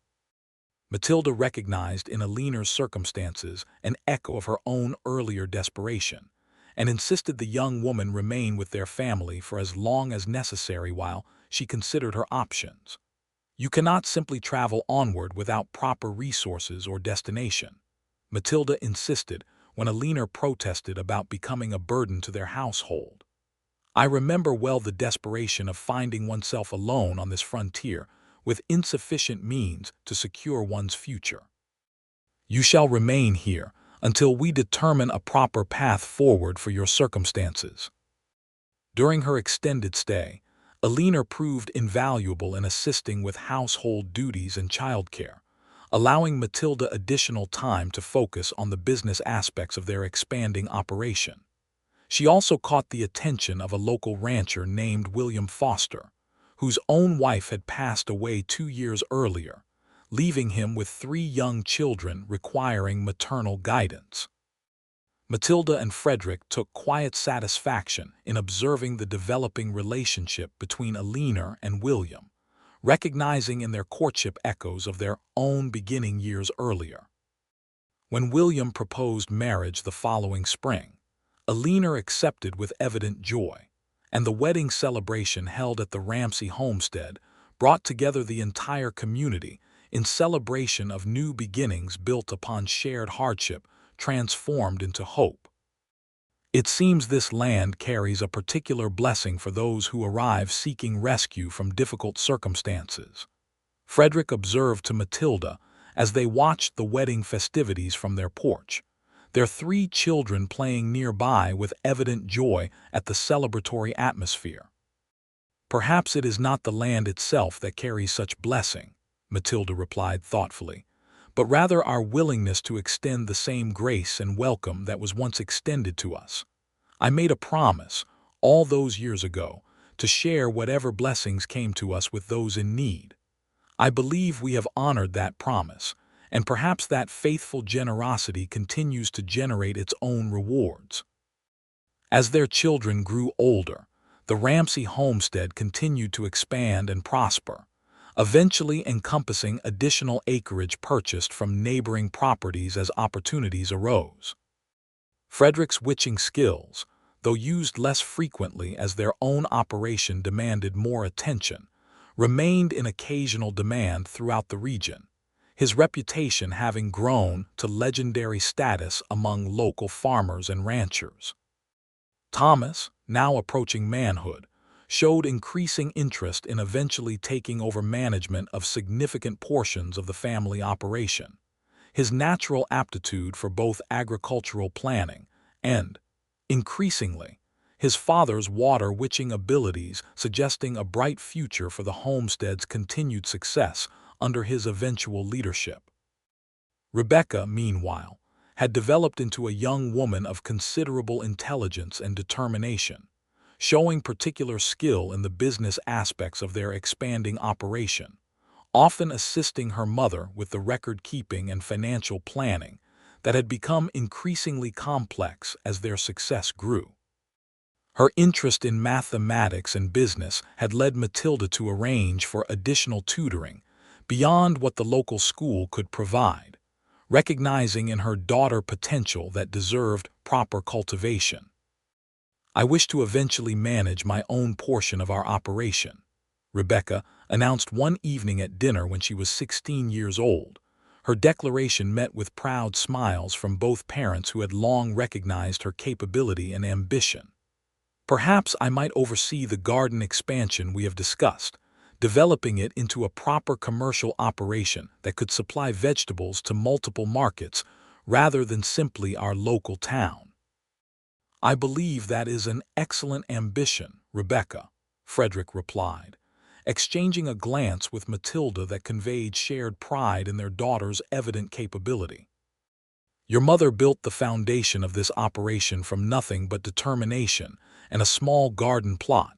Matilda recognized in Eleanor's circumstances an echo of her own earlier desperation, and insisted the young woman remain with their family for as long as necessary while she considered her options. "You cannot simply travel onward without proper resources or destination," Matilda insisted when Eleanor protested about becoming a burden to their household. "I remember well the desperation of finding oneself alone on this frontier with insufficient means to secure one's future. You shall remain here until we determine a proper path forward for your circumstances." During her extended stay, Eleanor proved invaluable in assisting with household duties and childcare, allowing Matilda additional time to focus on the business aspects of their expanding operation. She also caught the attention of a local rancher named William Foster, whose own wife had passed away 2 years earlier, leaving him with 3 young children requiring maternal guidance. Matilda and Frederick took quiet satisfaction in observing the developing relationship between Eleanor and William, recognizing in their courtship echoes of their own beginning years earlier. When William proposed marriage the following spring, Eleanor accepted with evident joy, and the wedding celebration held at the Ramsey homestead brought together the entire community in celebration of new beginnings built upon shared hardship transformed into hope. It seems this land carries a particular blessing for those who arrive seeking rescue from difficult circumstances. Frederick observed to Matilda as they watched the wedding festivities from their porch, their 3 children playing nearby with evident joy at the celebratory atmosphere. "Perhaps it is not the land itself that carries such blessing," Matilda replied thoughtfully, "but rather our willingness to extend the same grace and welcome that was once extended to us. I made a promise, all those years ago, to share whatever blessings came to us with those in need. I believe we have honored that promise, and perhaps that faithful generosity continues to generate its own rewards." As their children grew older, the Ramsey homestead continued to expand and prosper, eventually encompassing additional acreage purchased from neighboring properties as opportunities arose. Frederick's witching skills, though used less frequently as their own operation demanded more attention, remained in occasional demand throughout the region, his reputation having grown to legendary status among local farmers and ranchers. Thomas, now approaching manhood, showed increasing interest in eventually taking over management of significant portions of the family operation, his natural aptitude for both agricultural planning and, increasingly, his father's water-witching abilities suggesting a bright future for the homestead's continued success under his eventual leadership. Rebecca, meanwhile, had developed into a young woman of considerable intelligence and determination, showing particular skill in the business aspects of their expanding operation, often assisting her mother with the record-keeping and financial planning that had become increasingly complex as their success grew. Her interest in mathematics and business had led Matilda to arrange for additional tutoring beyond what the local school could provide, recognizing in her daughter potential that deserved proper cultivation. "I wish to eventually manage my own portion of our operation," Rebecca announced one evening at dinner when she was 16 years old. Her declaration met with proud smiles from both parents who had long recognized her capability and ambition. "Perhaps I might oversee the garden expansion we have discussed, developing it into a proper commercial operation that could supply vegetables to multiple markets rather than simply our local town." "I believe that is an excellent ambition, Rebecca," Frederick replied, exchanging a glance with Matilda that conveyed shared pride in their daughter's evident capability. "Your mother built the foundation of this operation from nothing but determination and a small garden plot.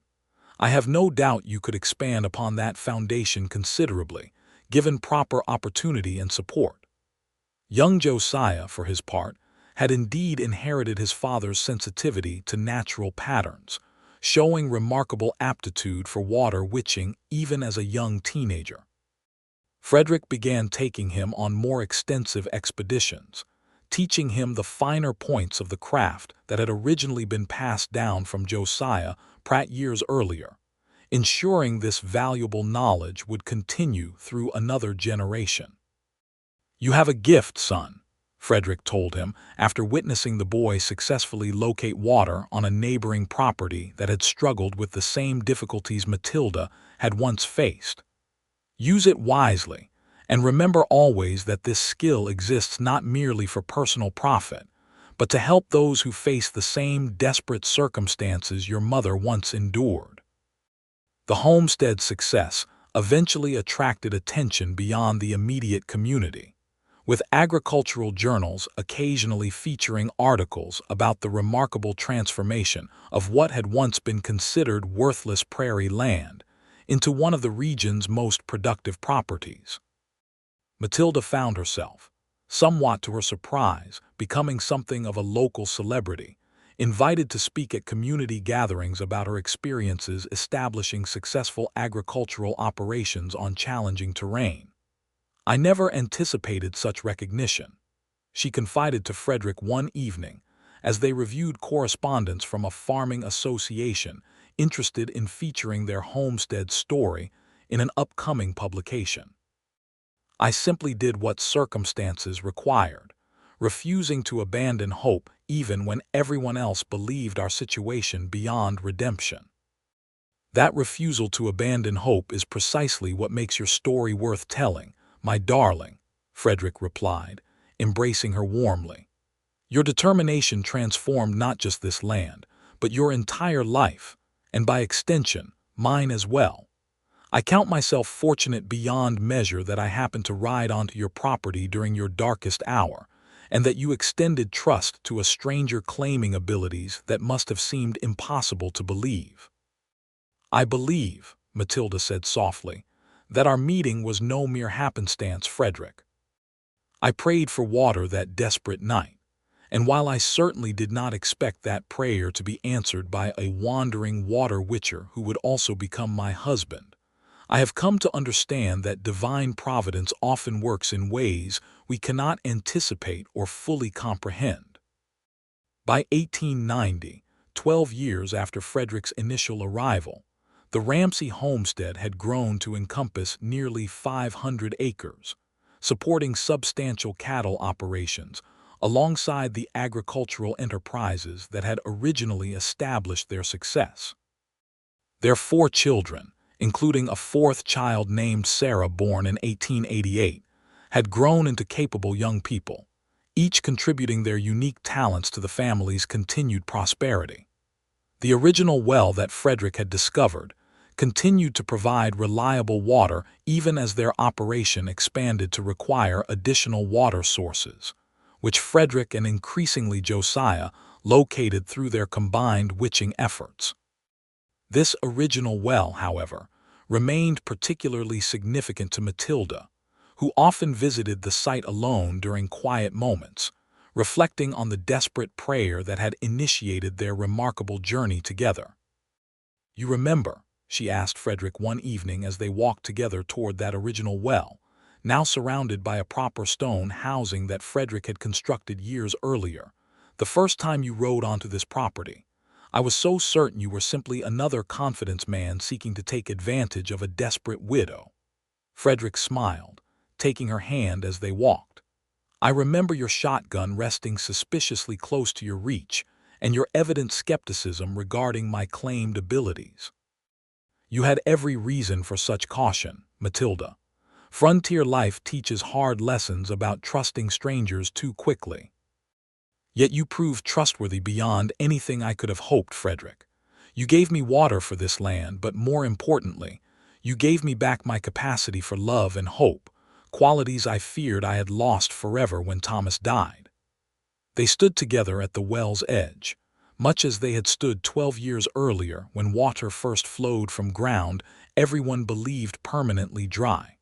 I have no doubt you could expand upon that foundation considerably, given proper opportunity and support." Young Josiah, for his part, had indeed inherited his father's sensitivity to natural patterns, showing remarkable aptitude for water witching even as a young teenager. Frederick began taking him on more extensive expeditions, teaching him the finer points of the craft that had originally been passed down from Josiah Pratt years earlier, ensuring this valuable knowledge would continue through another generation. "You have a gift, son," Frederick told him after witnessing the boy successfully locate water on a neighboring property that had struggled with the same difficulties Matilda had once faced. "Use it wisely, and remember always that this skill exists not merely for personal profit, but to help those who face the same desperate circumstances your mother once endured." The homestead's success eventually attracted attention beyond the immediate community, with agricultural journals occasionally featuring articles about the remarkable transformation of what had once been considered worthless prairie land into one of the region's most productive properties. Matilda found herself, somewhat to her surprise, becoming something of a local celebrity, invited to speak at community gatherings about her experiences establishing successful agricultural operations on challenging terrain. "I never anticipated such recognition," she confided to Frederick one evening as they reviewed correspondence from a farming association interested in featuring their homestead story in an upcoming publication. "I simply did what circumstances required, refusing to abandon hope even when everyone else believed our situation beyond redemption. That refusal to abandon hope is precisely what makes your story worth telling, my darling, Frederick replied, embracing her warmly. Your determination transformed not just this land, but your entire life, and by extension, mine as well. I count myself fortunate beyond measure that I happened to ride onto your property during your darkest hour, and that you extended trust to a stranger claiming abilities that must have seemed impossible to believe. I believe, Matilda said softly, that our meeting was no mere happenstance, Frederick. I prayed for water that desperate night, and while I certainly did not expect that prayer to be answered by a wandering water witcher who would also become my husband, I have come to understand that divine providence often works in ways we cannot anticipate or fully comprehend. By 1890, 12 years after Frederick's initial arrival, the Ramsey homestead had grown to encompass nearly 500 acres, supporting substantial cattle operations alongside the agricultural enterprises that had originally established their success. Their 4 children, including a 4th child named Sarah born in 1888, had grown into capable young people, each contributing their unique talents to the family's continued prosperity. The original well that Frederick had discovered continued to provide reliable water even as their operation expanded to require additional water sources, which Frederick and increasingly Josiah located through their combined witching efforts. This original well, however, remained particularly significant to Matilda, who often visited the site alone during quiet moments, reflecting on the desperate prayer that had initiated their remarkable journey together. "You remember," she asked Frederick one evening as they walked together toward that original well, now surrounded by a proper stone housing that Frederick had constructed years earlier, "the first time you rode onto this property. I was so certain you were simply another confidence man seeking to take advantage of a desperate widow." Frederick smiled, taking her hand as they walked. "I remember your shotgun resting suspiciously close to your reach, and your evident skepticism regarding my claimed abilities. You had every reason for such caution, Matilda. Frontier life teaches hard lessons about trusting strangers too quickly. Yet you proved trustworthy beyond anything I could have hoped, Frederick. You gave me water for this land, but more importantly, you gave me back my capacity for love and hope, qualities I feared I had lost forever when Thomas died." They stood together at the well's edge, much as they had stood 12 years earlier when water first flowed from ground everyone believed permanently dry.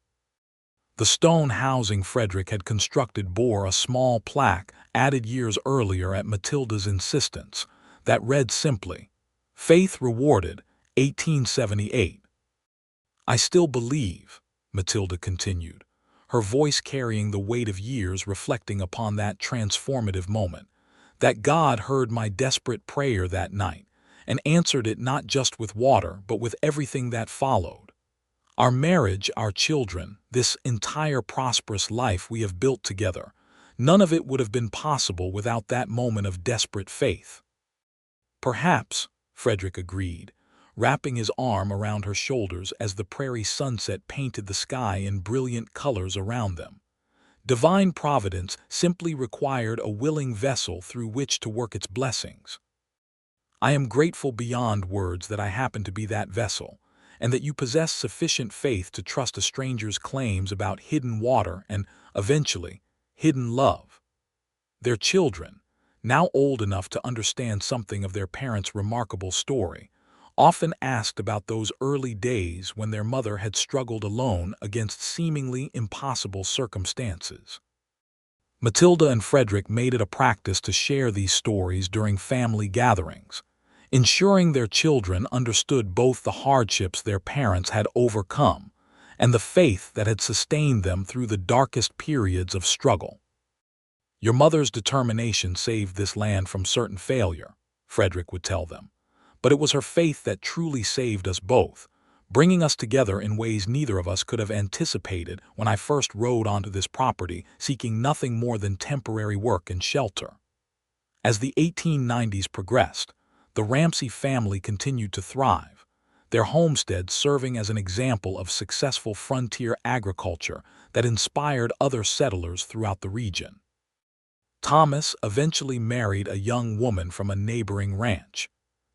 The stone housing Frederick had constructed bore a small plaque added years earlier at Matilda's insistence that read simply, "Faith Rewarded, 1878. "I still believe," Matilda continued, her voice carrying the weight of years reflecting upon that transformative moment, "that God heard my desperate prayer that night and answered it not just with water but with everything that followed. Our marriage, our children, this entire prosperous life we have built together, none of it would have been possible without that moment of desperate faith." "Perhaps," Frederick agreed, wrapping his arm around her shoulders as the prairie sunset painted the sky in brilliant colors around them. "Divine providence simply required a willing vessel through which to work its blessings. I am grateful beyond words that I happen to be that vessel, and that you possess sufficient faith to trust a stranger's claims about hidden water and, eventually, hidden love." Their children, now old enough to understand something of their parents' remarkable story, often asked about those early days when their mother had struggled alone against seemingly impossible circumstances. Matilda and Frederick made it a practice to share these stories during family gatherings, ensuring their children understood both the hardships their parents had overcome and the faith that had sustained them through the darkest periods of struggle. "Your mother's determination saved this land from certain failure," Frederick would tell them, "but it was her faith that truly saved us both, bringing us together in ways neither of us could have anticipated when I first rode onto this property seeking nothing more than temporary work and shelter. As the 1890s progressed, the Ramsey family continued to thrive, their homestead serving as an example of successful frontier agriculture that inspired other settlers throughout the region. Thomas eventually married a young woman from a neighboring ranch,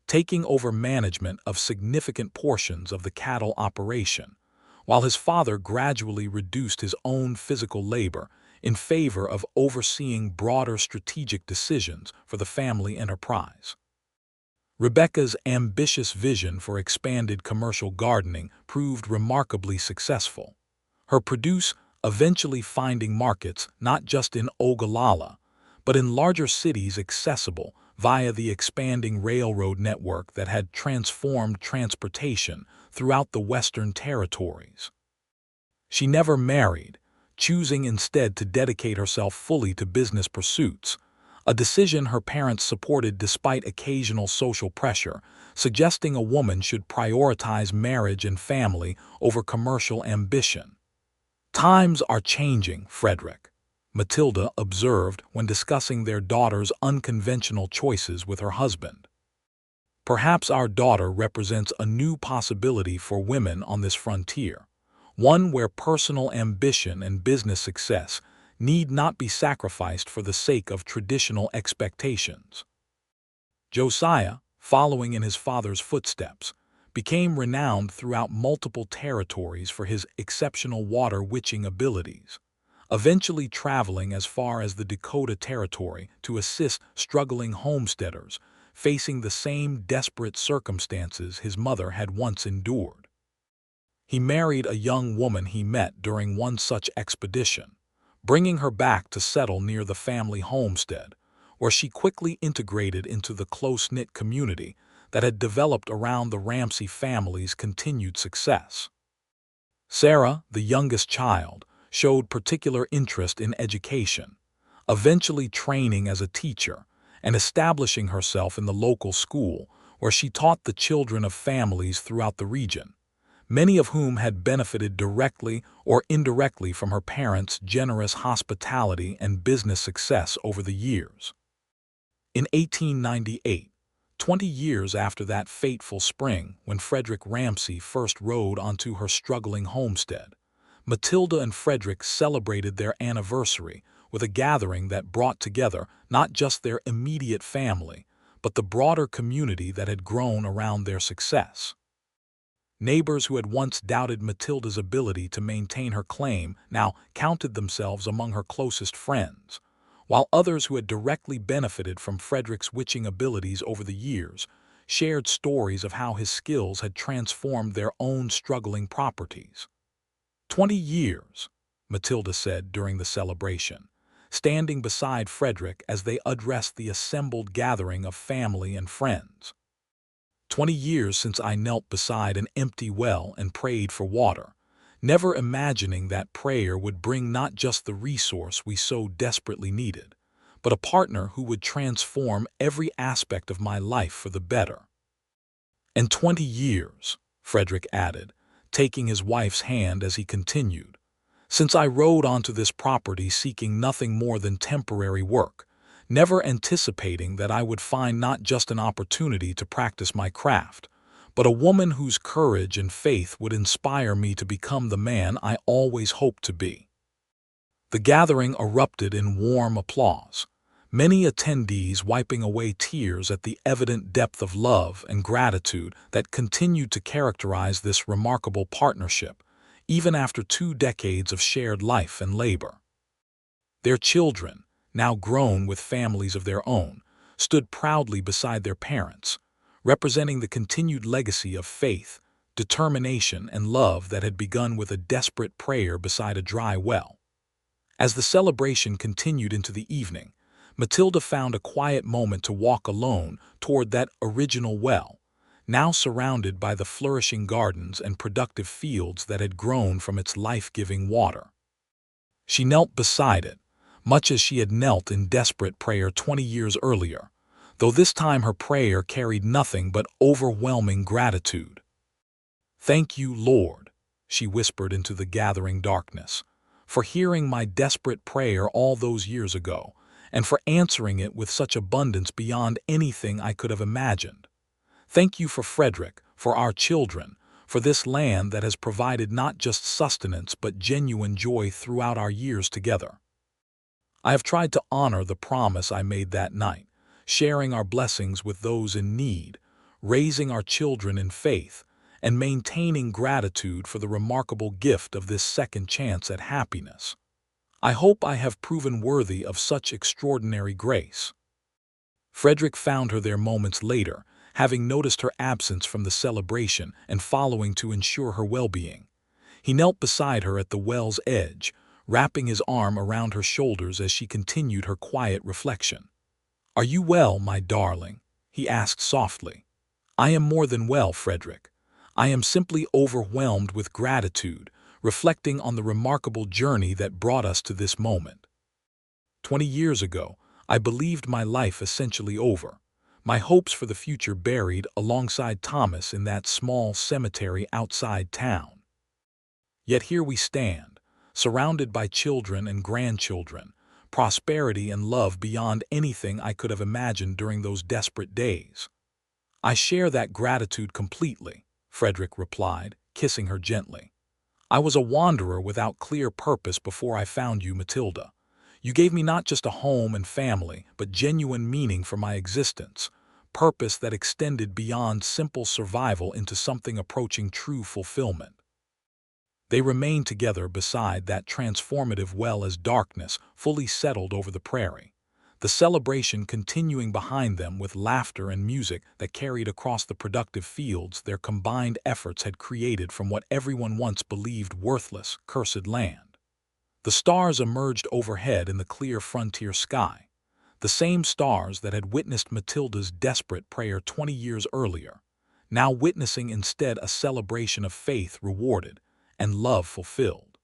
taking over management of significant portions of the cattle operation, while his father gradually reduced his own physical labor in favor of overseeing broader strategic decisions for the family enterprise. Rebecca's ambitious vision for expanded commercial gardening proved remarkably successful, her produce eventually finding markets not just in Ogallala, but in larger cities accessible via the expanding railroad network that had transformed transportation throughout the Western Territories. She never married, choosing instead to dedicate herself fully to business pursuits, a decision her parents supported despite occasional social pressure, suggesting a woman should prioritize marriage and family over commercial ambition. "Times are changing, Frederick," Matilda observed when discussing their daughter's unconventional choices with her husband. "Perhaps our daughter represents a new possibility for women on this frontier, one where personal ambition and business success need not be sacrificed for the sake of traditional expectations." Josiah, following in his father's footsteps, became renowned throughout multiple territories for his exceptional water witching abilities, eventually traveling as far as the Dakota Territory to assist struggling homesteaders facing the same desperate circumstances his mother had once endured. He married a young woman he met during one such expedition, bringing her back to settle near the family homestead, where she quickly integrated into the close-knit community that had developed around the Ramsey family's continued success. Sarah, the youngest child, showed particular interest in education, eventually training as a teacher and establishing herself in the local school where she taught the children of families throughout the region, many of whom had benefited directly or indirectly from her parents' generous hospitality and business success over the years. In 1898, 20 years after that fateful spring when Frederick Ramsey first rode onto her struggling homestead, Matilda and Frederick celebrated their anniversary with a gathering that brought together not just their immediate family, but the broader community that had grown around their success. Neighbors who had once doubted Matilda's ability to maintain her claim now counted themselves among her closest friends, while others who had directly benefited from Frederick's witching abilities over the years shared stories of how his skills had transformed their own struggling properties. 20 years, Matilda said during the celebration, standing beside Frederick as they addressed the assembled gathering of family and friends. 20 years since I knelt beside an empty well and prayed for water, never imagining that prayer would bring not just the resource we so desperately needed, but a partner who would transform every aspect of my life for the better. And 20 years, Frederick added, taking his wife's hand as he continued, since I rode onto this property seeking nothing more than temporary work, never anticipating that I would find not just an opportunity to practice my craft, but a woman whose courage and faith would inspire me to become the man I always hoped to be. The gathering erupted in warm applause, many attendees wiping away tears at the evident depth of love and gratitude that continued to characterize this remarkable partnership, even after 2 decades of shared life and labor. Their children, now grown with families of their own, stood proudly beside their parents, representing the continued legacy of faith, determination, and love that had begun with a desperate prayer beside a dry well. As the celebration continued into the evening, Matilda found a quiet moment to walk alone toward that original well, now surrounded by the flourishing gardens and productive fields that had grown from its life-giving water. She knelt beside it, much as she had knelt in desperate prayer 20 years earlier, though this time her prayer carried nothing but overwhelming gratitude. "Thank you, Lord," she whispered into the gathering darkness, "for hearing my desperate prayer all those years ago, and for answering it with such abundance beyond anything I could have imagined. Thank you for Frederick, for our children, for this land that has provided not just sustenance but genuine joy throughout our years together. I have tried to honor the promise I made that night, sharing our blessings with those in need, raising our children in faith, and maintaining gratitude for the remarkable gift of this second chance at happiness. I hope I have proven worthy of such extraordinary grace. Frederick found her there moments later, having noticed her absence from the celebration and following to ensure her well-being. He knelt beside her at the well's edge, wrapping his arm around her shoulders as she continued her quiet reflection. "Are you well, my darling?" he asked softly. "I am more than well, Frederick. I am simply overwhelmed with gratitude, reflecting on the remarkable journey that brought us to this moment. 20 years ago, I believed my life essentially over, my hopes for the future buried alongside Thomas in that small cemetery outside town. Yet here we stand, surrounded by children and grandchildren, prosperity and love beyond anything I could have imagined during those desperate days." "I share that gratitude completely," Frederick replied, kissing her gently. "I was a wanderer without clear purpose before I found you, Matilda. You gave me not just a home and family, but genuine meaning for my existence, purpose that extended beyond simple survival into something approaching true fulfillment." They remained together beside that transformative well as darkness fully settled over the prairie, the celebration continuing behind them with laughter and music that carried across the productive fields their combined efforts had created from what everyone once believed worthless, cursed land. The stars emerged overhead in the clear frontier sky, the same stars that had witnessed Matilda's desperate prayer 20 years earlier, now witnessing instead a celebration of faith rewarded and love fulfilled.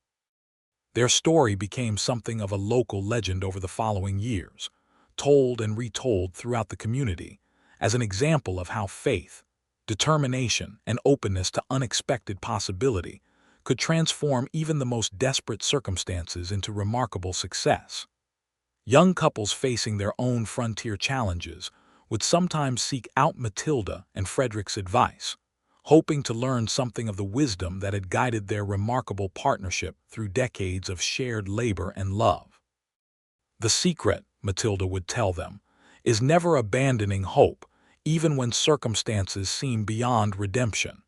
Their story became something of a local legend over the following years, told and retold throughout the community as an example of how faith, determination, and openness to unexpected possibility could transform even the most desperate circumstances into remarkable success. Young couples facing their own frontier challenges would sometimes seek out Matilda and Frederick's advice, hoping to learn something of the wisdom that had guided their remarkable partnership through decades of shared labor and love. "The secret," Matilda would tell them, "is never abandoning hope, even when circumstances seem beyond redemption.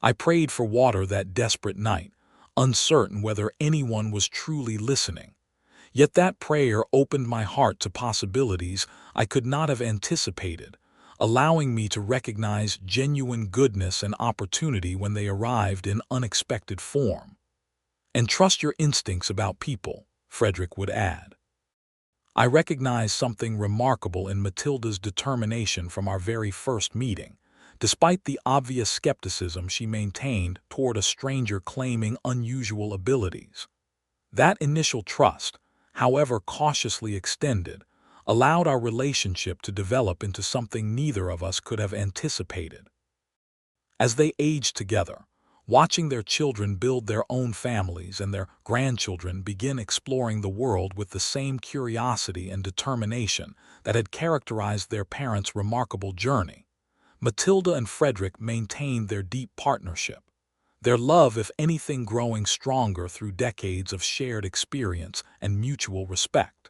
I prayed for water that desperate night, uncertain whether anyone was truly listening. Yet that prayer opened my heart to possibilities I could not have anticipated, allowing me to recognize genuine goodness and opportunity when they arrived in unexpected form. And trust your instincts about people," Frederick would add. "I recognized something remarkable in Matilda's determination from our very first meeting, despite the obvious skepticism she maintained toward a stranger claiming unusual abilities. That initial trust, however cautiously extended, allowed our relationship to develop into something neither of us could have anticipated. As they aged together, watching their children build their own families and their grandchildren begin exploring the world with the same curiosity and determination that had characterized their parents' remarkable journey, Matilda and Frederick maintained their deep partnership, their love, if anything, growing stronger through decades of shared experience and mutual respect.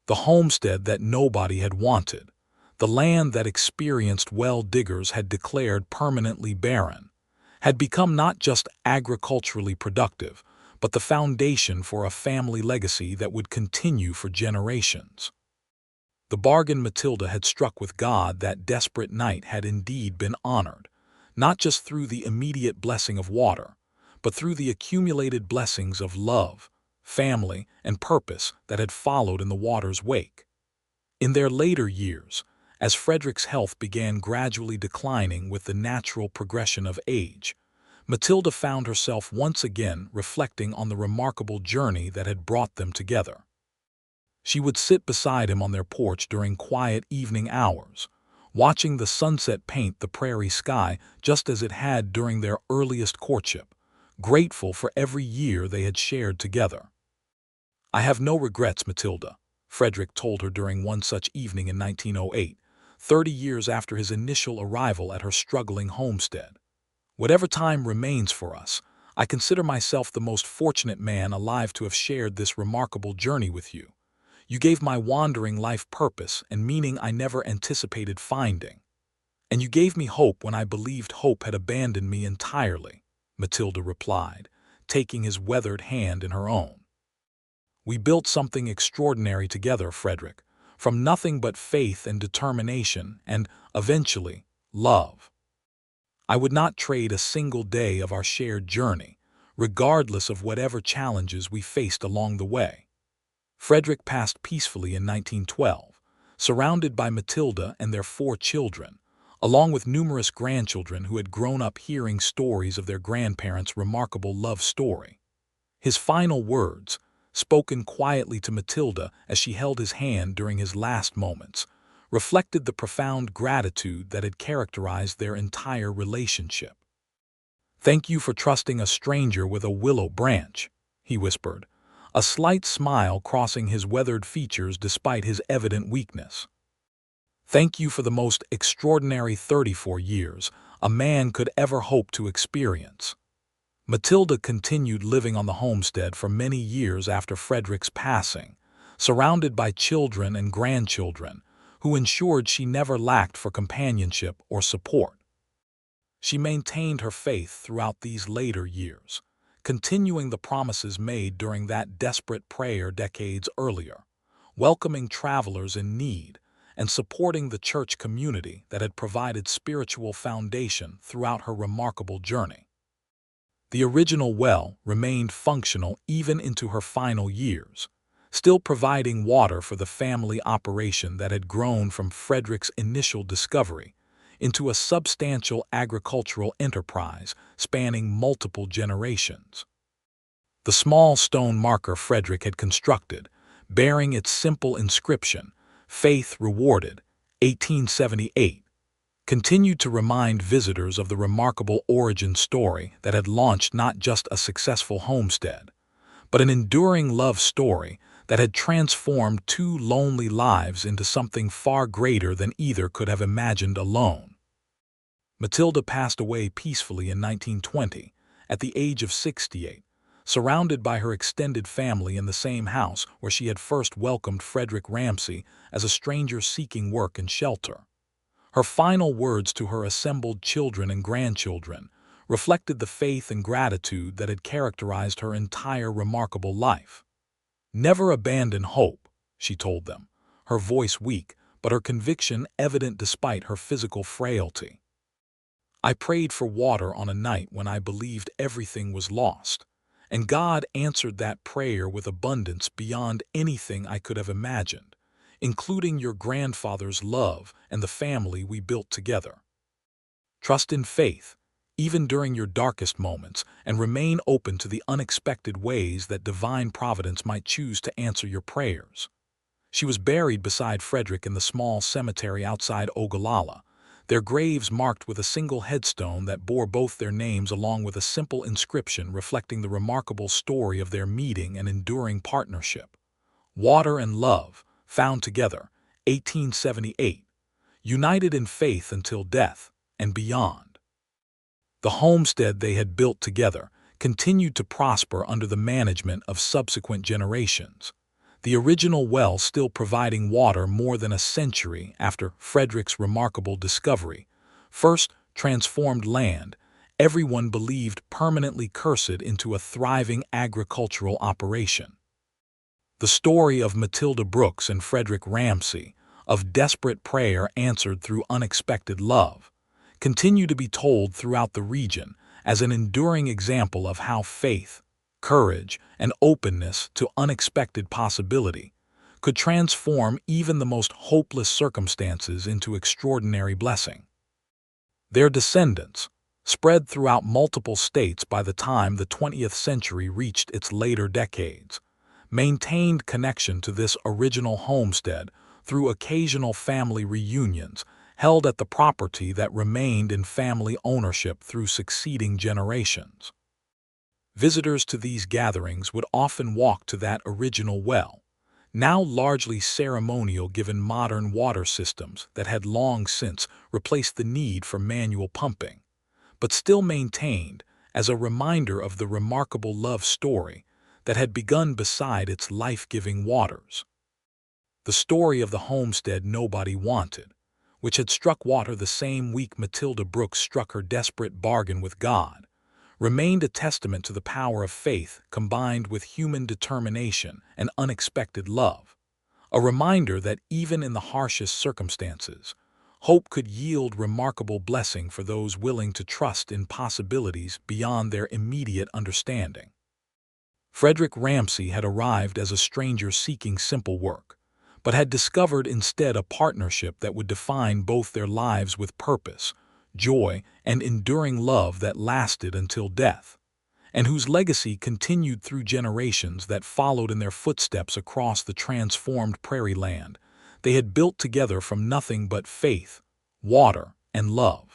The homestead that nobody had wanted, the land that experienced well diggers had declared permanently barren, had become not just agriculturally productive, but the foundation for a family legacy that would continue for generations. The bargain Matilda had struck with God that desperate night had indeed been honored, not just through the immediate blessing of water, but through the accumulated blessings of love, family, and purpose that had followed in the water's wake. In their later years, as Frederick's health began gradually declining with the natural progression of age, Matilda found herself once again reflecting on the remarkable journey that had brought them together. She would sit beside him on their porch during quiet evening hours, watching the sunset paint the prairie sky just as it had during their earliest courtship, grateful for every year they had shared together. "I have no regrets, Matilda," Frederick told her during one such evening in 1908, 30 years after his initial arrival at her struggling homestead. Whatever time remains for us, I consider myself the most fortunate man alive to have shared this remarkable journey with you. You gave my wandering life purpose and meaning I never anticipated finding. And you gave me hope when I believed hope had abandoned me entirely, Matilda replied, taking his weathered hand in her own. We built something extraordinary together, Frederick, from nothing but faith and determination and, eventually, love. I would not trade a single day of our shared journey, regardless of whatever challenges we faced along the way. Frederick passed peacefully in 1912, surrounded by Matilda and their 4 children, along with numerous grandchildren who had grown up hearing stories of their grandparents' remarkable love story. His final words, spoken quietly to Matilda as she held his hand during his last moments, reflected the profound gratitude that had characterized their entire relationship. "Thank you for trusting a stranger with a willow branch," he whispered, a slight smile crossing his weathered features despite his evident weakness. "Thank you for the most extraordinary 34 years a man could ever hope to experience." Matilda continued living on the homestead for many years after Frederick's passing, surrounded by children and grandchildren, who ensured she never lacked for companionship or support. She maintained her faith throughout these later years, continuing the promises made during that desperate prayer decades earlier, welcoming travelers in need, and supporting the church community that had provided spiritual foundation throughout her remarkable journey. The original well remained functional even into her final years, still providing water for the family operation that had grown from Frederick's initial discovery into a substantial agricultural enterprise spanning multiple generations. The small stone marker Frederick had constructed, bearing its simple inscription, "Faith Rewarded, 1878, continued to remind visitors of the remarkable origin story that had launched not just a successful homestead, but an enduring love story that had transformed 2 lonely lives into something far greater than either could have imagined alone. Matilda passed away peacefully in 1920, at the age of 68, surrounded by her extended family in the same house where she had first welcomed Frederick Ramsey as a stranger seeking work and shelter. Her final words to her assembled children and grandchildren reflected the faith and gratitude that had characterized her entire remarkable life. "Never abandon hope," she told them, her voice weak, but her conviction evident despite her physical frailty. "I prayed for water on a night when I believed everything was lost, and God answered that prayer with abundance beyond anything I could have imagined, including your grandfather's love and the family we built together. Trust in faith, even during your darkest moments, and remain open to the unexpected ways that divine providence might choose to answer your prayers." She was buried beside Frederick in the small cemetery outside Ogallala, their graves marked with a single headstone that bore both their names along with a simple inscription reflecting the remarkable story of their meeting and enduring partnership. "Water and love, found together, 1878, united in faith until death and beyond." The homestead they had built together continued to prosper under the management of subsequent generations, the original well still providing water more than a century after Frederick's remarkable discovery. First transformed land, everyone believed permanently cursed into a thriving agricultural operation. The story of Matilda Brooks and Frederick Ramsey, of desperate prayer answered through unexpected love, continue to be told throughout the region as an enduring example of how faith, courage, and openness to unexpected possibility could transform even the most hopeless circumstances into extraordinary blessing. Their descendants, spread throughout multiple states by the time the 20th century reached its later decades, maintained connection to this original homestead through occasional family reunions held at the property that remained in family ownership through succeeding generations. Visitors to these gatherings would often walk to that original well, now largely ceremonial given modern water systems that had long since replaced the need for manual pumping, but still maintained as a reminder of the remarkable love story that had begun beside its life-giving waters. The story of the homestead nobody wanted, which had struck water the same week Matilda Brooks struck her desperate bargain with God, remained a testament to the power of faith combined with human determination and unexpected love, a reminder that even in the harshest circumstances, hope could yield remarkable blessing for those willing to trust in possibilities beyond their immediate understanding. Frederick Ramsey had arrived as a stranger seeking simple work, but had discovered instead a partnership that would define both their lives with purpose, joy, and enduring love that lasted until death, and whose legacy continued through generations that followed in their footsteps across the transformed prairie land they had built together from nothing but faith, water, and love.